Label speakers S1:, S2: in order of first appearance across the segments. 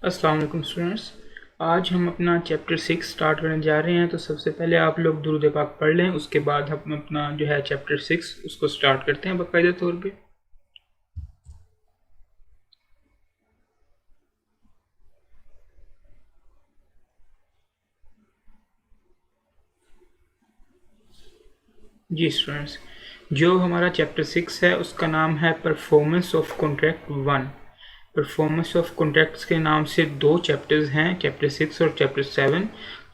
S1: अस्सलाम वालेकुम स्टूडेंट्स। आज हम अपना चैप्टर 6 स्टार्ट करने जा रहे हैं। तो सबसे पहले आप लोग दुरूद पाक पढ़ लें, उसके बाद हम अपना जो है चैप्टर 6 उसको स्टार्ट करते हैं बाकायदा तौर पे। जी स्टूडेंट्स, जो हमारा चैप्टर 6 है उसका नाम है performance of contract 1। Performance of contracts के नाम से दो चैप्टर्स हैं, चैप्टर 6 और चैप्टर 7।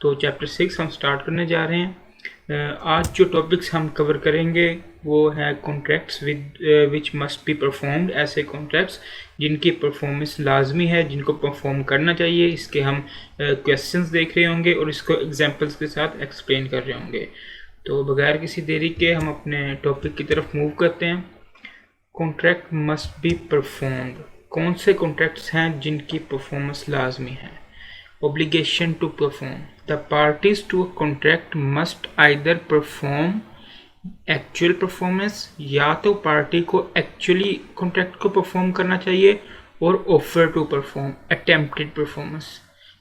S1: तो चैप्टर 6 हम स्टार्ट करने जा रहे हैं। आज जो टॉपिक्स हम कवर करेंगे वो है contracts which must be performed, ऐसे कॉन्ट्रैक्ट्स जिनकी परफॉर्मेंस लाजमी है, जिनको परफॉर्म करना चाहिए। इसके हम क्वेश्चंस देख रहे होंगे और इसको एग्जांपल्स के साथ एक्सप्लेन कर रहे होंगे। तो बगैर किसी देरी के हम अपने टॉपिक की तरफ मूव करते हैं। कॉन्ट्रैक्ट मस्ट बी परफॉर्म्ड, कौन से कॉन्ट्रैक्ट्स हैं जिनकी परफॉर्मेंस लाजमी है। Obligation to perform, the parties to a contract must either perform actual performance, या तो पार्टी को एक्चुअली कॉन्ट्रैक्ट को परफॉर्म करना चाहिए, और offer to perform attempted performance,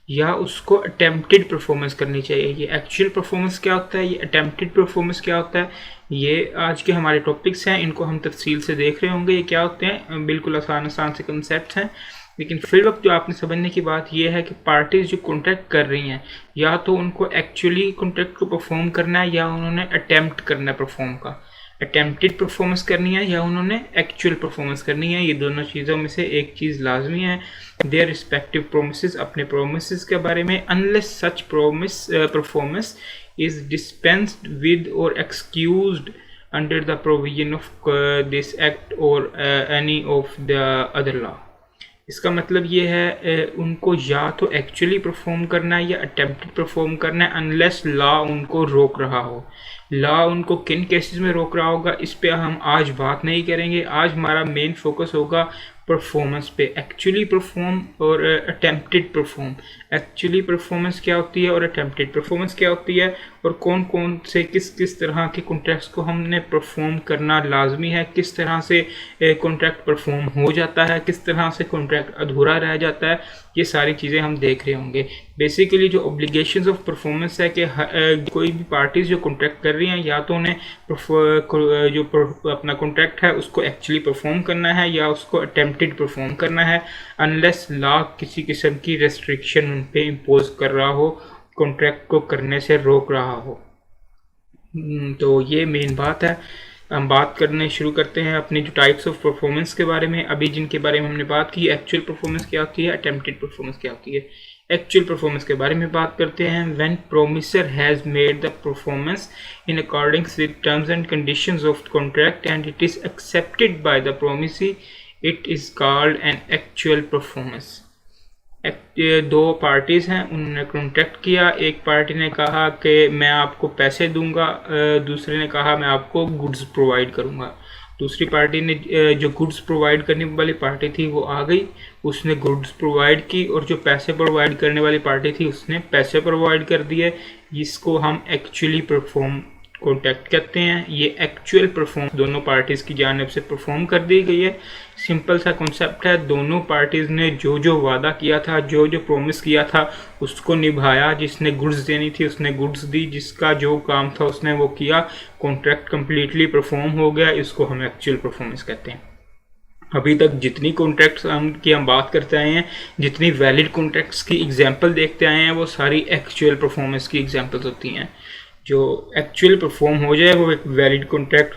S1: या उसको अटेम्प्टेड परफॉर्मेंस करनी चाहिए। ये एक्चुअल परफॉर्मेंस क्या होता है, ये अटेम्प्टेड परफॉर्मेंस क्या होता है, ये आज के हमारे टॉपिक्स हैं। इनको हम तफसील से देख रहे होंगे ये क्या होते हैं। बिल्कुल आसान से कंसेप्ट हैं, लेकिन फिर वक्त जो आपने समझने की बात यह है कि पार्टीज जो कॉन्ट्रैक्ट कर रही हैं, या तो उनको एक्चुअली कॉन्ट्रैक्ट को परफॉर्म करना है, या उन्होंने अटेम्प्ट करना है परफॉर्म का, अटेम्प्टेड परफॉर्मेंस करनी है, या उन्होंने एक्चुअल परफॉर्मेंस करनी है। ये दोनों चीज़ों में से एक चीज़ लाजमी है। देयर रिस्पेक्टिव प्रोमिसेस, अपने प्रोमिसेस के बारे में, unless such performance is dispensed with or excused under the provision of this act or any of the other law. इसका मतलब ये है उनको या तो एक्चुअली परफॉर्म करना है या अटेम्प्टेड परफॉर्म करना है, अनलेस लॉ उनको रोक रहा हो। लॉ उनको किन केसेस में रोक रहा होगा इस पे हम आज बात नहीं करेंगे। आज हमारा मेन फोकस होगा परफॉर्मेंस पे, एक्चुअली परफॉर्म और अटेम्प्टेड परफॉर्म। एक्चुअली परफॉर्मेंस क्या होती है और अटेम्प्टेड परफॉर्मेंस क्या होती है, और कौन कौन से किस किस तरह के कॉन्ट्रैक्ट्स को हमने परफॉर्म करना लाजमी है, किस तरह से कॉन्ट्रैक्ट परफॉर्म हो जाता है, किस तरह से कॉन्ट्रैक्ट अधूरा रह जाता है, ये सारी चीज़ें हम देख रहे होंगे। बेसिकली जो ऑब्लिगेशंस ऑफ परफॉर्मेंस है कि कोई भी पार्टीज जो कॉन्ट्रैक्ट कर रही हैं, या तो उन्हें अपना कॉन्ट्रैक्ट है उसको एक्चुअली परफॉर्म करना है, या उसको अटेम्प्टेड परफॉर्म करना है, अनलेस लॉ किसी किस्म की रेस्ट्रिक्शन उन पे इम्पोज कर रहा हो, कॉन्ट्रैक्ट को करने से रोक रहा हो। तो ये मेन बात है। हम बात करने शुरू करते हैं अपनी जो टाइप्स ऑफ परफॉर्मेंस के बारे में। अभी जिनके बारे में हमने बात की, एक्चुअल परफॉर्मेंस क्या होती है, अटेम्प्टेड परफॉर्मेंस क्या होती है। एक्चुअल परफॉर्मेंस के बारे में बात करते हैं। When promisor has made the performance in according with terms and conditions of contract and it is accepted by the promisee, it is called an actual performance. दो पार्टीज हैं, उन्होंने कॉन्ट्रैक्ट किया। एक पार्टी ने कहा कि मैं आपको पैसे दूंगा, दूसरे ने कहा मैं आपको गुड्स प्रोवाइड करूंगा। दूसरी पार्टी ने जो गुड्स प्रोवाइड करने वाली पार्टी थी वो आ गई, उसने गुड्स प्रोवाइड की, और जो पैसे प्रोवाइड करने वाली पार्टी थी उसने पैसे प्रोवाइड कर दिए। इसको हम एक्चुअली परफॉर्म कॉन्ट्रैक्ट कहते हैं। ये एक्चुअल परफॉर्म दोनों पार्टीज की जानिब से परफॉर्म कर दी गई है। सिंपल सा कॉन्सेप्ट है, दोनों पार्टीज ने जो जो वादा किया था, जो जो प्रॉमिस किया था उसको निभाया। जिसने गुड्स देनी थी उसने गुड्स दी, जिसका जो काम था उसने वो किया। कॉन्ट्रैक्ट कम्प्लीटली परफॉर्म हो गया, इसको हम एक्चुअल परफॉर्मेंस कहते हैं। अभी तक जितनी कॉन्ट्रैक्ट्स हम बात करते आए हैं, जितनी वैलिड कॉन्ट्रैक्ट्स की एग्जाम्पल देखते आए हैं, वो सारी एक्चुअल परफॉर्मेंस की एग्जाम्पल्स होती हैं। जो एक्चुअल परफॉर्म हो जाए वो एक वैलिड कॉन्ट्रैक्ट,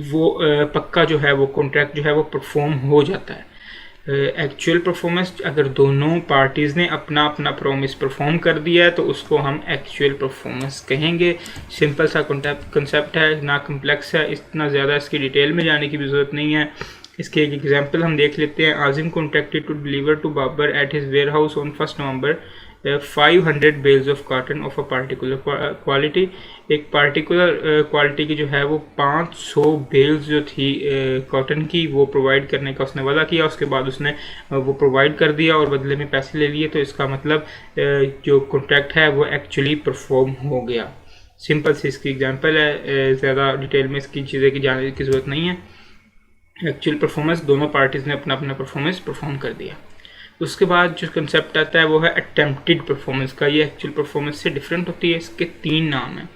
S1: वो पक्का जो है वो कॉन्ट्रैक्ट जो है वो परफॉर्म हो जाता है। एक्चुअल परफॉर्मेंस अगर दोनों पार्टीज़ ने अपना अपना प्रॉमिस परफॉर्म कर दिया है तो उसको हम एक्चुअल परफॉर्मेंस कहेंगे। सिंपल सा कंसेप्ट है, ना कम्प्लेक्स है, इतना ज़्यादा इसकी डिटेल में जाने की भी ज़रूरत नहीं है। इसके एक एग्जांपल हम देख लेते हैं। Azim contracted to deliver to Babar at his warehouse on 1 November 500 bales of cotton of a particular quality. एक पार्टिकुलर क्वालिटी की जो है वो 500 बेल्स जो थी कॉटन की, वो प्रोवाइड करने का उसने वादा किया। उसके बाद उसने वो प्रोवाइड कर दिया और बदले में पैसे ले लिए। तो इसका मतलब जो कॉन्ट्रैक्ट है वो एक्चुअली परफॉर्म हो गया। सिंपल सी इसकी एग्जांपल है, ज़्यादा डिटेल में इसकी चीज़ें की जानने की ज़रूरत नहीं है। एक्चुअल परफॉर्मेंस दोनों पार्टीज़ ने अपना अपना परफॉर्मेंस परफॉर्म कर दिया। उसके बाद जो कंसेप्ट आता है वो है अटेम्प्टेड परफॉर्मेंस का। ये एक्चुअल परफॉर्मेंस से डिफरेंट होती है। इसके 3 नाम हैं।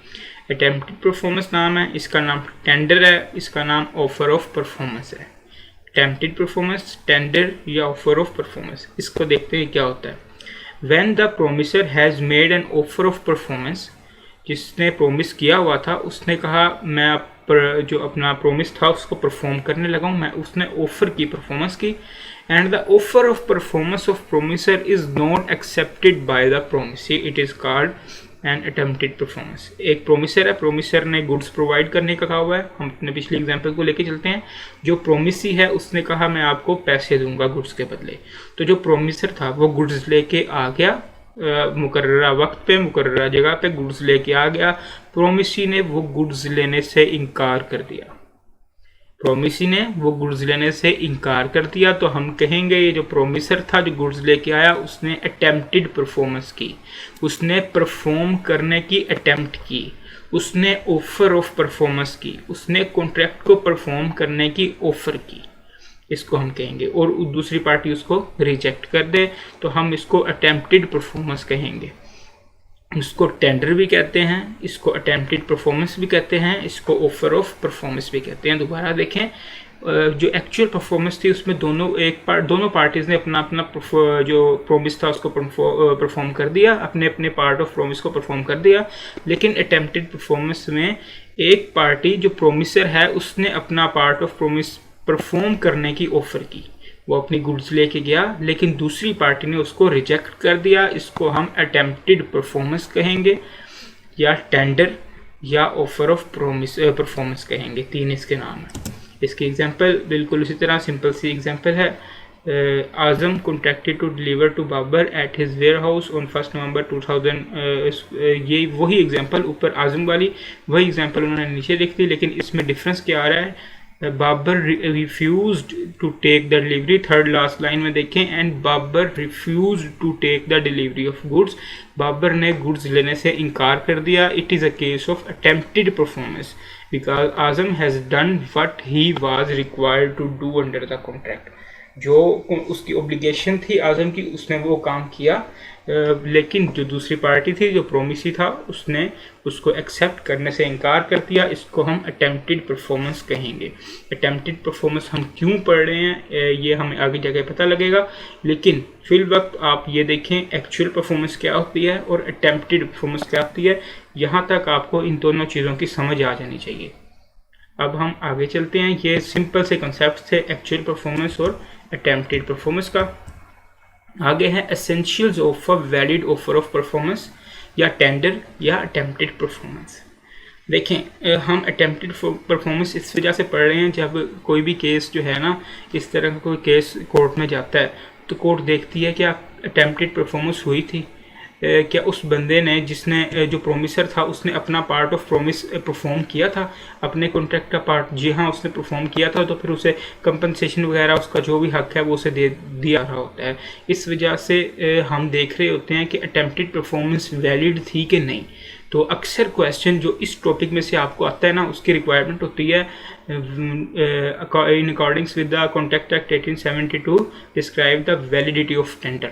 S1: अटेम्प्टेड परफॉर्मेंस नाम है, इसका नाम टेंडर है, इसका नाम ऑफर ऑफ परफॉर्मेंस है। अटेम्प्टेड परफॉर्मेंस, टेंडर या ऑफर ऑफ परफॉर्मेंस, इसको देखते हैं क्या होता है। When the promisor has made an offer of performance, जिसने प्रोमिस किया हुआ था उसने कहा मैं जो अपना प्रोमिस था उसको परफॉर्म करने लगा हूँ, मैं उसने ऑफर की, परफॉर्मेंस की, and the offer of performance of promisor is not accepted by the promisee, it is called an attempted performance. एक प्रोमिसर है, प्रोमिसर ने गुड्स प्रोवाइड करने का कहा हुआ है। हम अपने पिछले एग्जांपल को लेके चलते हैं। जो प्रोमिसी है उसने कहा मैं आपको पैसे दूंगा गुड्स के बदले। तो जो प्रोमिसर था वो गुड्स लेके आ गया, मुकर्ररा वक्त पे मुकर्ररा जगह पे गुड्स लेके आ गया। प्रोमिसी ने वो गुड्स लेने से इनकार कर दिया। प्रोमिसी ने वो गुड्स लेने से इनकार कर दिया तो हम कहेंगे ये जो प्रोमिसर था जो गुड्स लेके आया उसने अटेम्प्टेड परफॉर्मेंस की, उसने परफॉर्म करने की अटेम्प्ट की, उसने ऑफर ऑफ परफॉर्मेंस की, उसने कॉन्ट्रैक्ट को परफॉर्म करने की ऑफर की, इसको हम कहेंगे। और दूसरी पार्टी उसको रिजेक्ट कर दे तो हम इसको अटेम्प्टेड परफॉर्मेंस कहेंगे। इसको टेंडर भी कहते हैं, इसको अटेम्प्टेड परफॉर्मेंस भी कहते हैं, इसको ऑफर ऑफ परफॉर्मेंस भी कहते हैं। दोबारा देखें, जो एक्चुअल परफॉर्मेंस थी उसमें दोनों पार्टीज ने अपना अपना जो प्रोमिस था उसको परफॉर्म कर दिया, अपने अपने पार्ट ऑफ प्रोमिस को परफॉर्म कर दिया। लेकिन अटेम्प्टेड परफॉर्मेंस में एक पार्टी जो प्रोमिसर है उसने अपना पार्ट ऑफ प्रोमिस परफॉर्म करने की ऑफर की, वो अपनी गुड्स लेके गया लेकिन दूसरी पार्टी ने उसको रिजेक्ट कर दिया। इसको हम अटेम्प्टेड परफॉर्मेंस कहेंगे या टेंडर या ऑफर ऑफ परफॉर्मेंस कहेंगे। 3 इसके नाम हैं। इसकी एग्जांपल बिल्कुल उसी तरह सिंपल सी एग्जांपल है। Azam contracted to deliver to Babar at his warehouse on 1 November 2000। ये वही एग्जांपल ऊपर आजम वाली वही एग्जांपल उन्होंने नीचे लिख दी, लेकिन इसमें डिफरेंस क्या आ रहा है। Babar refused to take the delivery, third last line में देखें, and Babar refused to take the delivery of goods, Babar ने गुड्स लेने से इनकार कर दिया। It is a case of attempted performance because Azam has done what he was required to do under the contract. जो उसकी ऑब्लिगेशन थी आजम की उसने वो काम किया, लेकिन जो दूसरी पार्टी थी जो प्रोमिसी था उसने उसको एक्सेप्ट करने से इनकार कर दिया। इसको हम अटेम्प्टेड परफॉर्मेंस कहेंगे। अटेम्प्टेड परफॉर्मेंस हम क्यों पढ़ रहे हैं ये हमें आगे जाके पता लगेगा, लेकिन फिल वक्त आप ये देखें एक्चुअल परफॉर्मेंस क्या होती है और अटेम्प्टेड परफॉर्मेंस क्या होती है। यहाँ तक आपको इन दोनों चीज़ों की समझ आ जानी चाहिए। अब हम आगे चलते हैं। ये सिंपल से कंसेप्ट थे एक्चुअल परफॉर्मेंस और अटेम्प्टेड परफॉर्मेंस का। आगे है essentials of a valid offer of performance या टेंडर या अटेम्प्टेड परफॉर्मेंस। देखें, हम अटेम्प्टेड परफॉर्मेंस इस वजह से पढ़ रहे हैं जब कोई भी केस जो है ना इस तरह का कोई केस कोर्ट में जाता है तो कोर्ट देखती है क्या अटेम्प्टेड परफॉर्मेंस हुई थी, क्या उस बंदे ने जिसने जो प्रोमिसर था उसने अपना पार्ट ऑफ प्रोमिस परफॉर्म किया था, अपने कॉन्ट्रैक्ट का पार्ट। जी हाँ, उसने परफॉर्म किया था तो फिर उसे कंपनसेशन वगैरह उसका जो भी हक है वो उसे दे दिया रहा होता है। इस वजह से हम देख रहे होते हैं कि अटेम्प्टेड परफॉर्मेंस वैलिड थी कि नहीं। तो अक्सर क्वेश्चन जो इस टॉपिक में से आपको आता है ना उसकी रिक्वायरमेंट होती है in according with the contract act 1872 describe the validity of tender.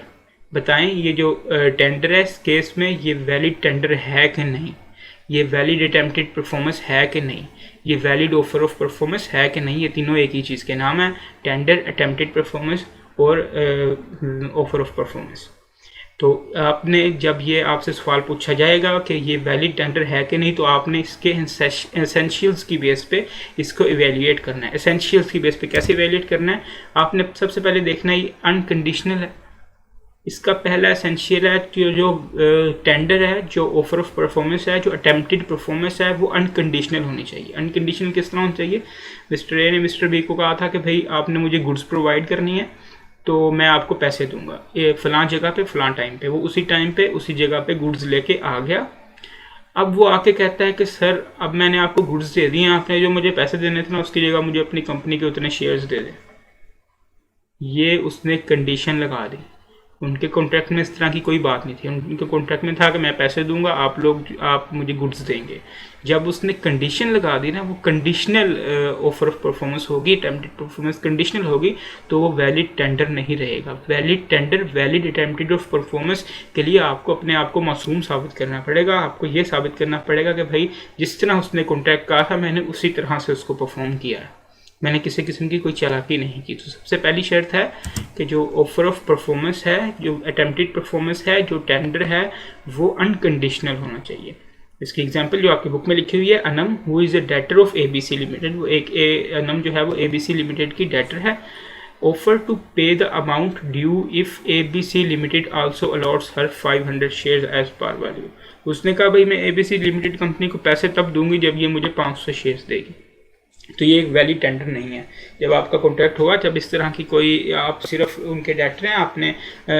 S1: बताएं ये जो टेंडर है इस केस में ये वैलिड टेंडर है कि नहीं, ये वैलिड अटेम्प्टेड परफॉर्मेंस है कि नहीं, ये वैलिड ऑफर ऑफ परफॉर्मेंस है कि नहीं। ये तीनों एक ही चीज़ के नाम है, टेंडर, अटेम्प्टेड परफॉर्मेंस और ऑफर ऑफ परफॉर्मेंस। तो आपने जब ये आपसे सवाल पूछा जाएगा कि ये वैलिड टेंडर है कि नहीं तो आपने इसके एसेंशियल्स की बेस पे इसको इवेल्युएट करना है। एसेंशियल्स की बेस पे कैसे इवेल्युएट करना है, आपने सबसे पहले देखना है ये अनकंडीशनल है। इसका पहला एसेंशियल है कि जो टेंडर है, जो ऑफर ऑफ परफॉर्मेंस है, जो अटेम्प्टेड परफॉर्मेंस है वो अनकंडीशनल होनी चाहिए। अनकंडीशनल किस तरह होनी चाहिए, मिस्टर ए ने मिस्टर बी को कहा था कि भाई आपने मुझे गुड्स प्रोवाइड करनी है तो मैं आपको पैसे दूंगा ये फ़लाँ जगह पे फ़लाँ टाइम पे। वो उसी टाइम पे उसी जगह पे गुड्स लेके आ गया। अब वो आके कहता है कि सर अब मैंने आपको गुड्स दे दिए, आपने जो मुझे पैसे देने थे ना उसकी जगह मुझे अपनी कंपनी के उतने शेयर्स दे दें। ये उसने कंडीशन लगा दी। उनके कॉन्ट्रैक्ट में इस तरह की कोई बात नहीं थी। उनके कॉन्ट्रैक्ट में था कि मैं पैसे दूंगा, आप मुझे गुड्स देंगे। जब उसने कंडीशन लगा दी ना, वो कंडीशनल ऑफर ऑफ परफॉर्मेंस होगी, अटेम्प्टेड परफॉर्मेंस कंडीशनल होगी, तो वो वैलिड टेंडर नहीं रहेगा। Valid tender, valid attempted of performance के लिए आपको अपने आप को मासूम साबित करना पड़ेगा। आपको ये साबित करना पड़ेगा कि भाई जिस तरह उसने कॉन्ट्रैक्ट कहा था मैंने उसी तरह से उसको परफॉर्म किया है, मैंने किसी किस्म की कोई चालाकी नहीं की। तो सबसे पहली शर्त है कि जो ऑफर ऑफ परफॉर्मेंस है, जो अटेम्प्टेड परफॉर्मेंस है, जो टेंडर है, वो अनकंडीशनल होना चाहिए। इसकी एग्जांपल जो आपकी बुक में लिखी हुई है, Anam who is a debtor of ABC limited, वो अनम जो है वो एबीसी लिमिटेड की डेटर है। Offer to pay the amount due if ABC limited also allots her 500 shares as par value. उसने कहा भाई मैं एबीसी लिमिटेड कंपनी को पैसे तब दूंगी जब ये मुझे 500 शेयर्स देगी। तो ये एक वैलिड टेंडर नहीं है। जब आपका कॉन्ट्रैक्ट होगा, जब इस तरह की कोई, आप सिर्फ उनके डेटर हैं, आपने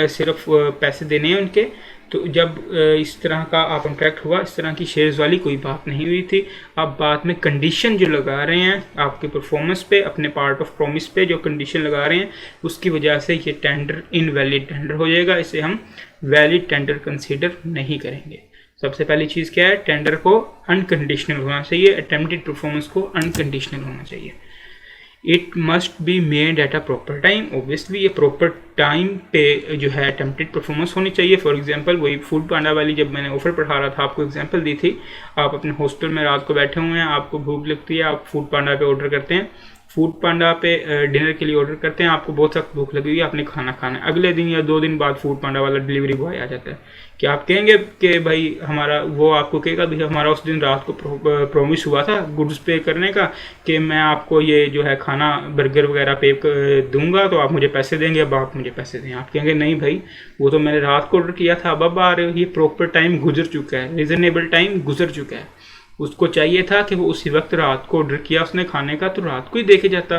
S1: सिर्फ पैसे देने हैं उनके, तो जब इस तरह का आप कॉन्ट्रैक्ट हुआ, इस तरह की शेयर्स वाली कोई बात नहीं हुई थी। आप बाद में कंडीशन जो लगा रहे हैं आपके परफॉर्मेंस पे, अपने पार्ट ऑफ प्रॉमिस पे जो कंडीशन लगा रहे हैं, उसकी वजह से ये टेंडर इनवैलिड टेंडर हो जाएगा। इसे हम वैलिड टेंडर कंसीडर नहीं करेंगे। सबसे पहली चीज़ क्या है, टेंडर को अनकंडीशनल होना चाहिए, अटेम्प्टेड परफॉर्मेंस को अनकंडीशनल होना चाहिए। It must be made at a proper time. Obviously ये प्रॉपर टाइम पे जो है अटेम्प्टेड परफॉर्मेंस होनी चाहिए। फॉर एग्जांपल वही फूड पांडा वाली, जब मैंने ऑफर पढ़ा रहा था आपको एग्जांपल दी थी, आप अपने हॉस्टल में रात को बैठे हुए हैं, आपको भूख लगती है, आप फूड पांडा पे ऑर्डर करते हैं, फूड पांडा पे डिनर के लिए ऑर्डर करते हैं, आपको बहुत सख्त भूख लगी हुई है, आपने खाना खाना है। अगले दिन या 2 दिन बाद फूड पांडा वाला डिलीवरी बॉय आ जाता है, क्या आप कहेंगे कि भाई हमारा, वो आपको कहेगा भाई हमारा उस दिन रात को प्रॉमिस हुआ था गुड्स पे करने का कि मैं आपको ये जो है खाना बर्गर वगैरह पे दूंगा तो आप मुझे पैसे देंगे, अब आप मुझे पैसे दें। आप कहेंगे नहीं भाई वो तो मैंने रात को ऑर्डर किया था, अब आ रहे हो। ये प्रॉपर टाइम गुजर चुका है, रीजनेबल टाइम गुजर चुका है। उसको चाहिए था कि वो उसी वक्त रात को ऑर्डर किया उसने खाने का, तो रात को ही देके जाता।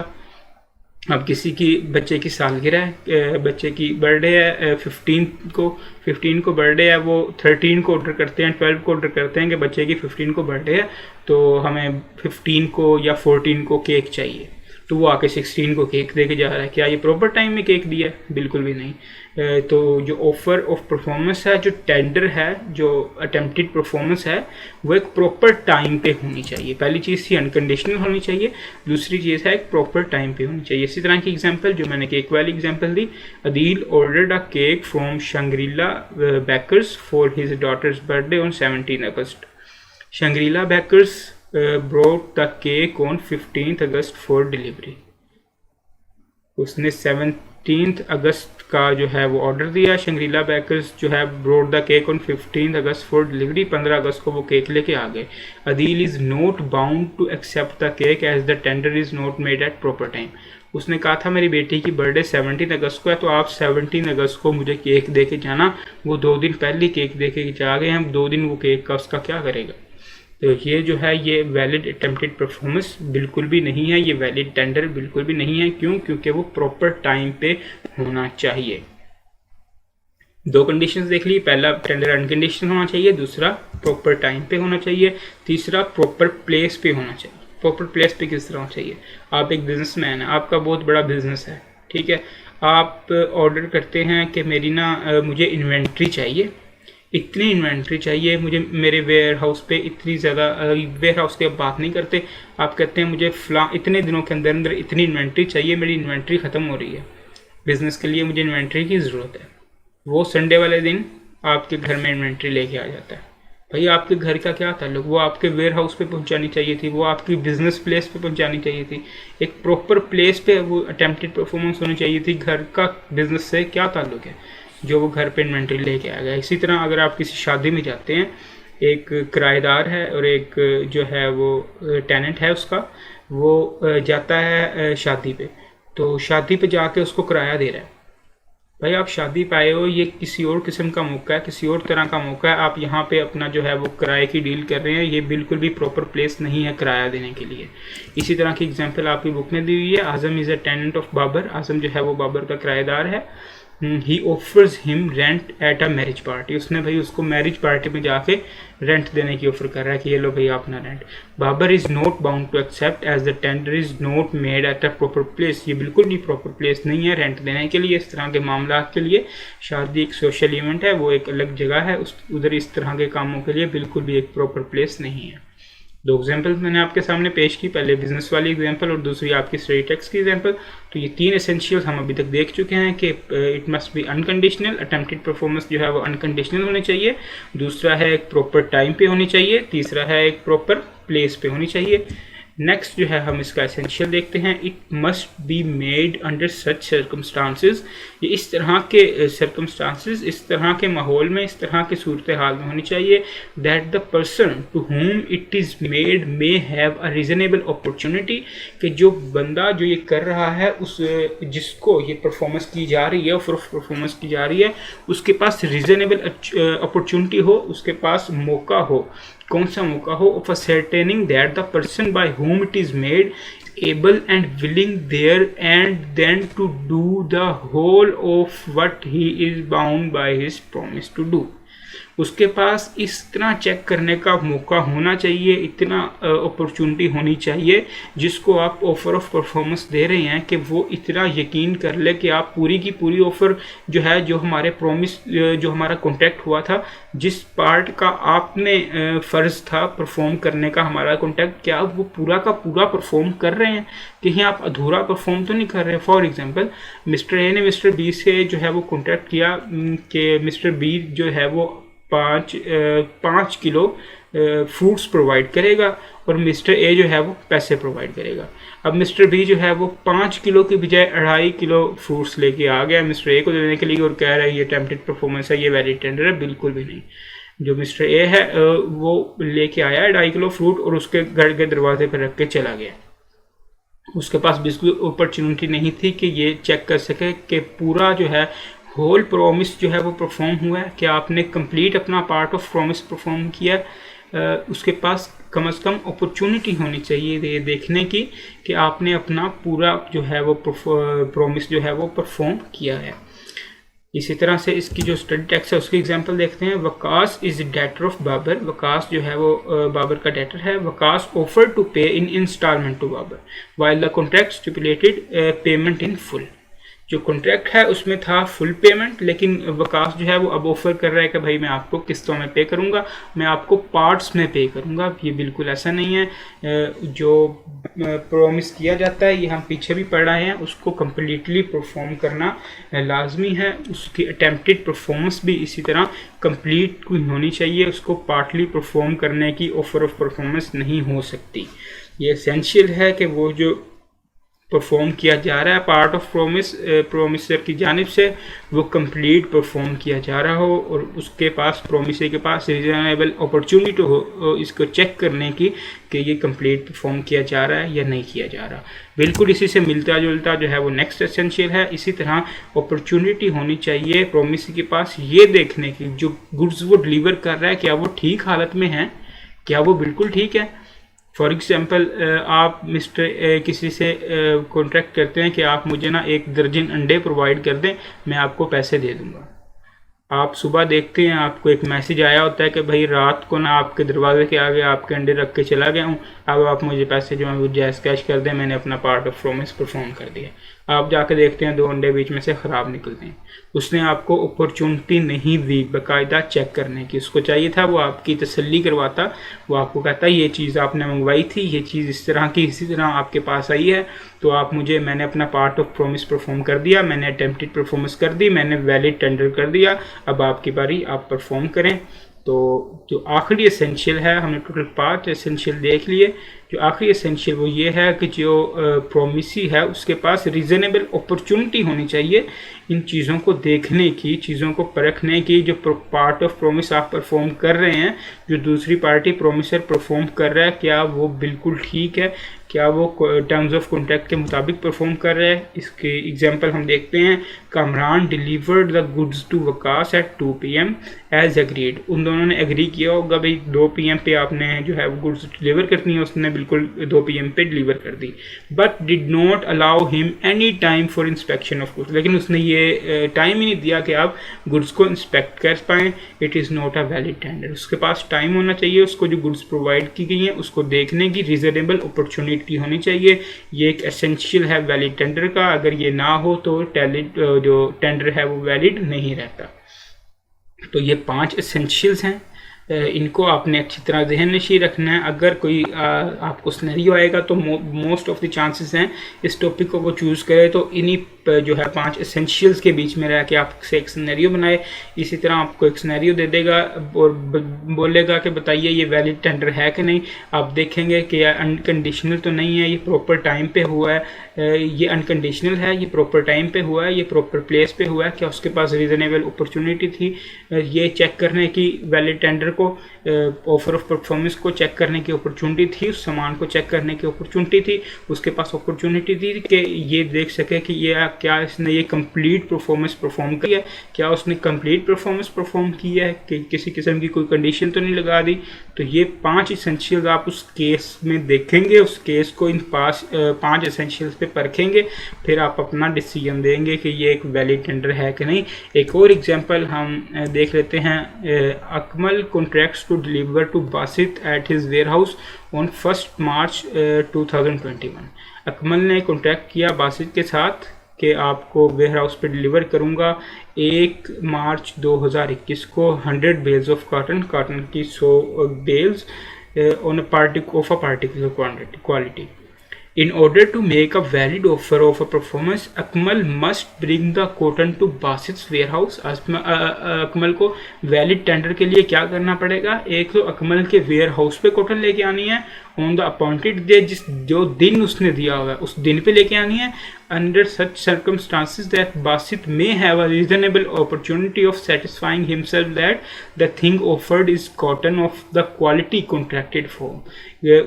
S1: अब किसी की बच्चे की सालगिरह है, बच्चे की बर्थडे है 15 को बर्थडे है, वो 13 को ऑर्डर करते हैं, 12 को ऑर्डर करते हैं कि बच्चे की 15 को बर्थडे है, तो हमें 15 को या 14 को केक चाहिए, तो वो आके 16 को केक दे के जा रहा है। क्या ये प्रॉपर टाइम में केक दिया है? बिल्कुल भी नहीं। तो जो ऑफर ऑफ परफॉर्मेंस है, जो टेंडर है, जो अटेम्प्टेड परफॉर्मेंस है, वो एक प्रॉपर टाइम पे होनी चाहिए। पहली चीज़ थी अनकंडीशनल होनी चाहिए, दूसरी चीज़ है एक प्रॉपर टाइम पे होनी चाहिए। इसी तरह की एग्जांपल जो मैंने केक वाली एग्जांपल दी, Adeel ordered a cake from Shangrila bakers for his daughter's birthday on 17 August. Shangrila bakers brought the cake on 15th August for delivery. उसने 17 अगस्त का जो है वो ऑर्डर दिया। शंग्रीला बेकर्स जो है brought the cake on 15th August for delivery, 15 अगस्त को वो केक लेके आ गए। Adeel is not bound to accept the cake as the tender is not made at proper time. उसने कहा था मेरी बेटी की बर्थडे 17 अगस्त को है, तो आप 17 अगस्त को मुझे केक दे के जाना। वो 2 दिन पहले केक दे के जा गए, हम 2 दिन वो केक का उसका क्या करेगा? तो ये जो है ये वैलिड अटेम्प्टेड परफॉर्मेंस बिल्कुल भी नहीं है, ये वैलिड टेंडर बिल्कुल भी नहीं है। क्यों? क्योंकि वो प्रॉपर टाइम पे होना चाहिए। 2 कंडीशंस देख ली, पहला टेंडर अनकंडीशनल होना चाहिए, दूसरा प्रॉपर टाइम पे होना चाहिए, तीसरा प्रॉपर प्लेस पे होना चाहिए। प्रॉपर प्लेस पे किस तरह होना चाहिए? आप एक बिजनेसमैन है, आपका बहुत बड़ा बिजनेस है, ठीक है, आप ऑर्डर करते हैं कि मुझे इन्वेंट्री चाहिए, इतनी इन्वेंट्री चाहिए मुझे, मेरे वेयर हाउस पे इतनी ज़्यादा, वेयर हाउस की आप बात नहीं करते, आप कहते हैं मुझे इतने दिनों के अंदर अंदर इतनी इन्वेंट्री चाहिए, मेरी इन्वेंट्री ख़त्म हो रही है, बिज़नेस के लिए मुझे इन्वेंट्री की ज़रूरत है। वो संडे वाले दिन आपके घर में इन्वेंट्री लेके आ जाता है। भाई आपके घर का क्या ताल्लुक? वो आपके वेयर हाउस पे पहुंचानी चाहिए थी, वो आपकी बिजनेस प्लेस पे पहुंचानी चाहिए थी, एक प्रॉपर प्लेस पे वो अटेम्प्टेड परफॉर्मेंस होनी चाहिए थी। घर का बिजनेस से क्या ताल्लुक है जो वो घर पे इन्वेंट्री लेके आ गया? इसी तरह अगर आप किसी शादी में जाते हैं, एक किराएदार है और एक जो है वो टेनेंट है उसका, वो जाता है शादी पे, तो शादी पे जाके उसको किराया दे रहा है। भाई आप शादी पे आए हो, ये किसी और किस्म का मौका है, किसी और तरह का मौका है, आप यहाँ पे अपना जो है वो किराए की डील कर रहे हैं, ये बिल्कुल भी प्रॉपर प्लेस नहीं है किराया देने के लिए। इसी तरह की एग्जांपल आपकी बुक में दी हुई है। Azam is a tenant of Babar. Azam जो है वो बाबर का किराएदार है। He offers him rent at a marriage party, उसने भाई उसको मैरिज पार्टी में जाके रेंट देने की ऑफर कर रहा है कि ये लो भैया अपना rent. Babar is not bound to accept as the tender is not made at a proper place, ये बिल्कुल भी प्रॉपर प्लेस नहीं है रेंट देने के लिए। इस तरह के मामला के लिए शादी एक सोशल इवेंट है, वो एक अलग जगह है, उधर इस तरह के कामों के लिए बिल्कुल भी एक प्रॉपर प्लेस नहीं है। दो एग्जाम्पल मैंने आपके सामने पेश की, पहले बिजनेस वाली एग्जाम्पल और दूसरी आपकी स्टडी टेक्स्ट की एग्जाम्पल। तो ये तीन एसेंशियल्स हम अभी तक देख चुके हैं कि it must be unconditional, attempted performance जो है वो अनकंडीशनल होनी चाहिए, दूसरा है एक प्रॉपर टाइम पे होनी चाहिए, तीसरा है एक प्रॉपर प्लेस पे होनी चाहिए। नेक्स्ट जो है हम इसका एसेंशियल देखते हैं, it must be made under such circumstances, ये इस तरह के सर्कमस्टांसेस, इस तरह के माहौल में, इस तरह के सूरत हाल में होनी चाहिए that the person to whom it is made may have a reasonable opportunity, कि जो बंदा जो ये कर रहा है उस जिसको ये परफॉर्मेंस की जा रही है, ऑफर ऑफ परफॉर्मेंस की जा रही है, उसके पास रीजनेबल अपॉर्चुनिटी हो, उसके पास मौका हो। कौन सा मौका हो? Of ascertaining that the person by whom it is made able and willing there and then to do the whole of what he is bound by his promise to do, उसके पास इस तरह चेक करने का मौका होना चाहिए, इतना opportunity होनी चाहिए जिसको आप ऑफर ऑफ परफॉर्मेंस दे रहे हैं कि वो इतना यकीन कर ले कि आप पूरी की पूरी ऑफर जो है, जो हमारे प्रॉमिस, जो हमारा कॉन्ट्रैक्ट हुआ था, जिस पार्ट का आपने फ़र्ज़ था परफॉर्म करने का हमारा कॉन्ट्रैक्ट, क्या आप वो पूरा का पूरा परफॉर्म कर रहे हैं, कहीं आप अधूरा परफॉर्म तो नहीं कर रहे हैं। फॉर एग्जांपल मिस्टर ए ने मिस्टर बी से जो है वो कॉन्ट्रैक्ट किया कि मिस्टर बी जो है वो 5 किलो फ्रूट्स प्रोवाइड करेगा और मिस्टर ए जो है वो पैसे प्रोवाइड करेगा। अब मिस्टर बी जो है वो 5 किलो की बजाय 2.5 किलो फ्रूट्स लेके आ गया मिस्टर ए को देने के लिए और कह रहा है ये टेम्पटेड परफॉर्मेंस है, ये वैलिड टेंडर है। बिल्कुल भी नहीं। जो मिस्टर ए है वो लेके आया 2.5 किलो फ्रूट और उसके घर के दरवाजे पर रख के चला गया। उसके पास बिल्कुल अपॉर्चुनिटी नहीं थी कि ये चेक कर सके कि पूरा जो है होल प्रॉमिस जो है वो परफॉर्म हुआ है, क्या आपने कंप्लीट अपना पार्ट ऑफ प्रॉमिस परफॉर्म किया। उसके पास कम से कम अपॉर्चुनिटी होनी चाहिए ये देखने की कि आपने अपना पूरा जो है वो प्रॉमिस जो है वो परफॉर्म किया है। इसी तरह से इसकी जो स्टडी टेक्स्ट है उसकी एग्जांपल देखते हैं। Waqas is debtor of Babar, Waqas जो है वो बाबर का डेटर है। Waqas offer to pay in instalment to Babar while the contract stipulated payment in full, जो कॉन्ट्रैक्ट है उसमें था फुल पेमेंट, लेकिन वकास जो है वो अब ऑफर कर रहा है कि भाई मैं आपको किस्तों में पे करूंगा, मैं आपको पार्ट्स में पे करूंगा। ये बिल्कुल ऐसा नहीं है। जो प्रॉमिस किया जाता है ये हम पीछे भी पढ़ रहे हैं, उसको कम्प्लीटली परफॉर्म करना लाजमी है। उसकी अटेम्प्टेड परफॉर्मेंस भी इसी तरह कंप्लीट होनी चाहिए, उसको पार्टली परफॉर्म करने की ऑफर ऑफ परफॉर्मेंस नहीं हो सकती। ये एसेंशियल है कि वो जो परफॉर्म किया जा रहा है पार्ट ऑफ प्रोमिसर की जानिब से वो कंप्लीट परफॉर्म किया जा रहा हो और उसके पास प्रोमिसर के पास रीजनेबल अपॉर्चुनिटी हो इसको चेक करने की कि ये कंप्लीट परफॉर्म किया जा रहा है या नहीं किया जा रहा। बिल्कुल इसी से मिलता जुलता जो है वो नेक्स्ट एसेंशियल है। इसी तरह अपॉर्चुनिटी होनी चाहिए प्रोमिसर के पास ये देखने की जो गुड्स वो डिलीवर कर रहा है क्या वो ठीक हालत में है, क्या वो बिल्कुल ठीक है। फॉर एग्जाम्पल आप मिस्टर किसी से कॉन्ट्रैक्ट करते हैं कि आप मुझे ना 1 दर्जन अंडे प्रोवाइड कर दें, मैं आपको पैसे दे दूंगा। आप सुबह देखते हैं आपको एक मैसेज आया होता है कि भाई रात को ना आपके दरवाजे के आगे आपके अंडे रख के चला गया हूँ, अब आप मुझे पैसे जो है वो जैज़ कैश कर दें, मैंने अपना पार्ट ऑफ प्रॉमिस परफॉर्म कर दिया। आप जाके देखते हैं 2 अंडे बीच में से ख़राब निकलते हैं। उसने आपको अपॉर्चुनिटी नहीं दी बाकायदा चेक करने की, उसको चाहिए था वो आपकी तसल्ली करवाता, वो आपको कहता ये चीज़ आपने मंगवाई थी, ये चीज़ इस तरह की इसी तरह आपके पास आई है, तो आप मुझे, मैंने अपना पार्ट ऑफ प्रॉमिस परफॉर्म कर दिया, मैंने अटेम्प्टेड परफॉर्मेंस कर दी, मैंने वैलिड टेंडर कर दिया, अब आपकी बारी, आप परफॉर्म करें। तो जो आखिरी एसेंशियल है, हमने टोटल 5 एसेंशियल देख लिए। जो आखिरी एसेंशियल वो ये है कि जो प्रोमिसी है उसके पास रीज़नेबल अपॉर्चुनिटी होनी चाहिए इन चीज़ों को देखने की, चीज़ों को परखने की। जो पार्ट ऑफ प्रोमिस आप परफॉर्म कर रहे हैं, जो दूसरी पार्टी प्रोमिसर परफॉर्म कर रहा है, क्या वो बिल्कुल ठीक है, क्या वो टर्म्स ऑफ कॉन्ट्रैक्ट के मुताबिक परफॉर्म कर रहा है। इसके एग्जांपल हम देखते हैं। Kamran delivered the goods to Waqas at 2 PM as agreed. उन दोनों ने एग्री किया होगा भाई 2 PM पे आपने जो है वो गुड्स डिलीवर करनी है, उसने बिल्कुल 2 PM पे डिलीवर कर दी। But did not allow him any time for inspection of goods, लेकिन उसने ये टाइम ही नहीं दिया कि आप गुड्स को इंस्पेक्ट कर पाएँ। It is not a valid tender. उसके पास टाइम होना चाहिए, उसको जो गुड्स प्रोवाइड की गई हैं उसको देखने की रीजनेबल अपॉर्चुनिटी होनी चाहिए। ये एक एसेंशियल है वैलिड टेंडर का। अगर ये ना हो तो जो टेंडर है वो वैलिड नहीं रहता। तो ये 5 एसेंशियल्स हैं, इनको आपने अच्छी तरह जहन नशी रखना है। अगर कोई आपको सिनेरियो आएगा तो मोस्ट ऑफ द चांसेस हैं इस टॉपिक को वो चूज़ करे तो इन्हीं जो है 5 एसेंशियल्स के बीच में रह के आपसे एक सिनेरियो बनाए। इसी तरह आपको एक सिनेरियो दे देगा और बोलेगा कि बताइए ये वैलिड टेंडर है कि नहीं। आप देखेंगे कि यह अनकंडीशनल तो नहीं है, ये प्रॉपर टाइम पे हुआ है, ये अनकंडीशनल है, ये प्रॉपर टाइम पे हुआ है, ये प्रॉपर प्लेस पे हुआ है, क्या उसके पास रीजनेबल अपॉर्चुनिटी थी ये चेक करने की, वैलिड टेंडर को ऑफर ऑफ परफॉर्मेंस को चेक करने की अपॉर्चुनिटी थी, उस सामान को चेक करने की अपॉर्चुनिटी थी, उसके पास अपॉर्चुनिटी थी कि ये देख सके कि ये क्या इसने ये कंप्लीट परफॉर्मेंस परफॉर्म की है, क्या उसने कंप्लीट परफॉर्मेंस परफॉर्म की है, कि किसी किस्म की कोई कंडीशन तो नहीं लगा दी। तो ये 5 एसेंशियल्स आप उस केस में देखेंगे, उस केस को इन 5 एसेंशियल्स पे परखेंगे, फिर आप अपना डिसीजन देंगे कि ये एक वैलिड टेंडर है कि नहीं। एक और एग्जांपल हम देख लेते हैं। Akmal contracts to deliver to Basit at his warehouse on 1 March 2021। Akmal ने कॉन्ट्रैक्ट किया बासित के साथ कि आपको वेयर हाउस पे डिलीवर करूंगा 1 मार्च 2021 को 100 बेल्स ऑफ कॉटन की 100 bales on a particular quality. In order to make a valid offer of a performance, Akmal must bring the cotton to Basit's warehouse. Akmal को वैलिड टेंडर के लिए क्या करना पड़ेगा? एक तो अकमल के वेयर हाउस पे कॉटन लेके आनी है ऑन द अपॉइंटेड डे, जो दिन उसने दिया हुआ है उस दिन पे लेके आनी है। Under such circumstances that Basit may have a reasonable opportunity of satisfying himself that the thing offered is cotton of the quality contracted for.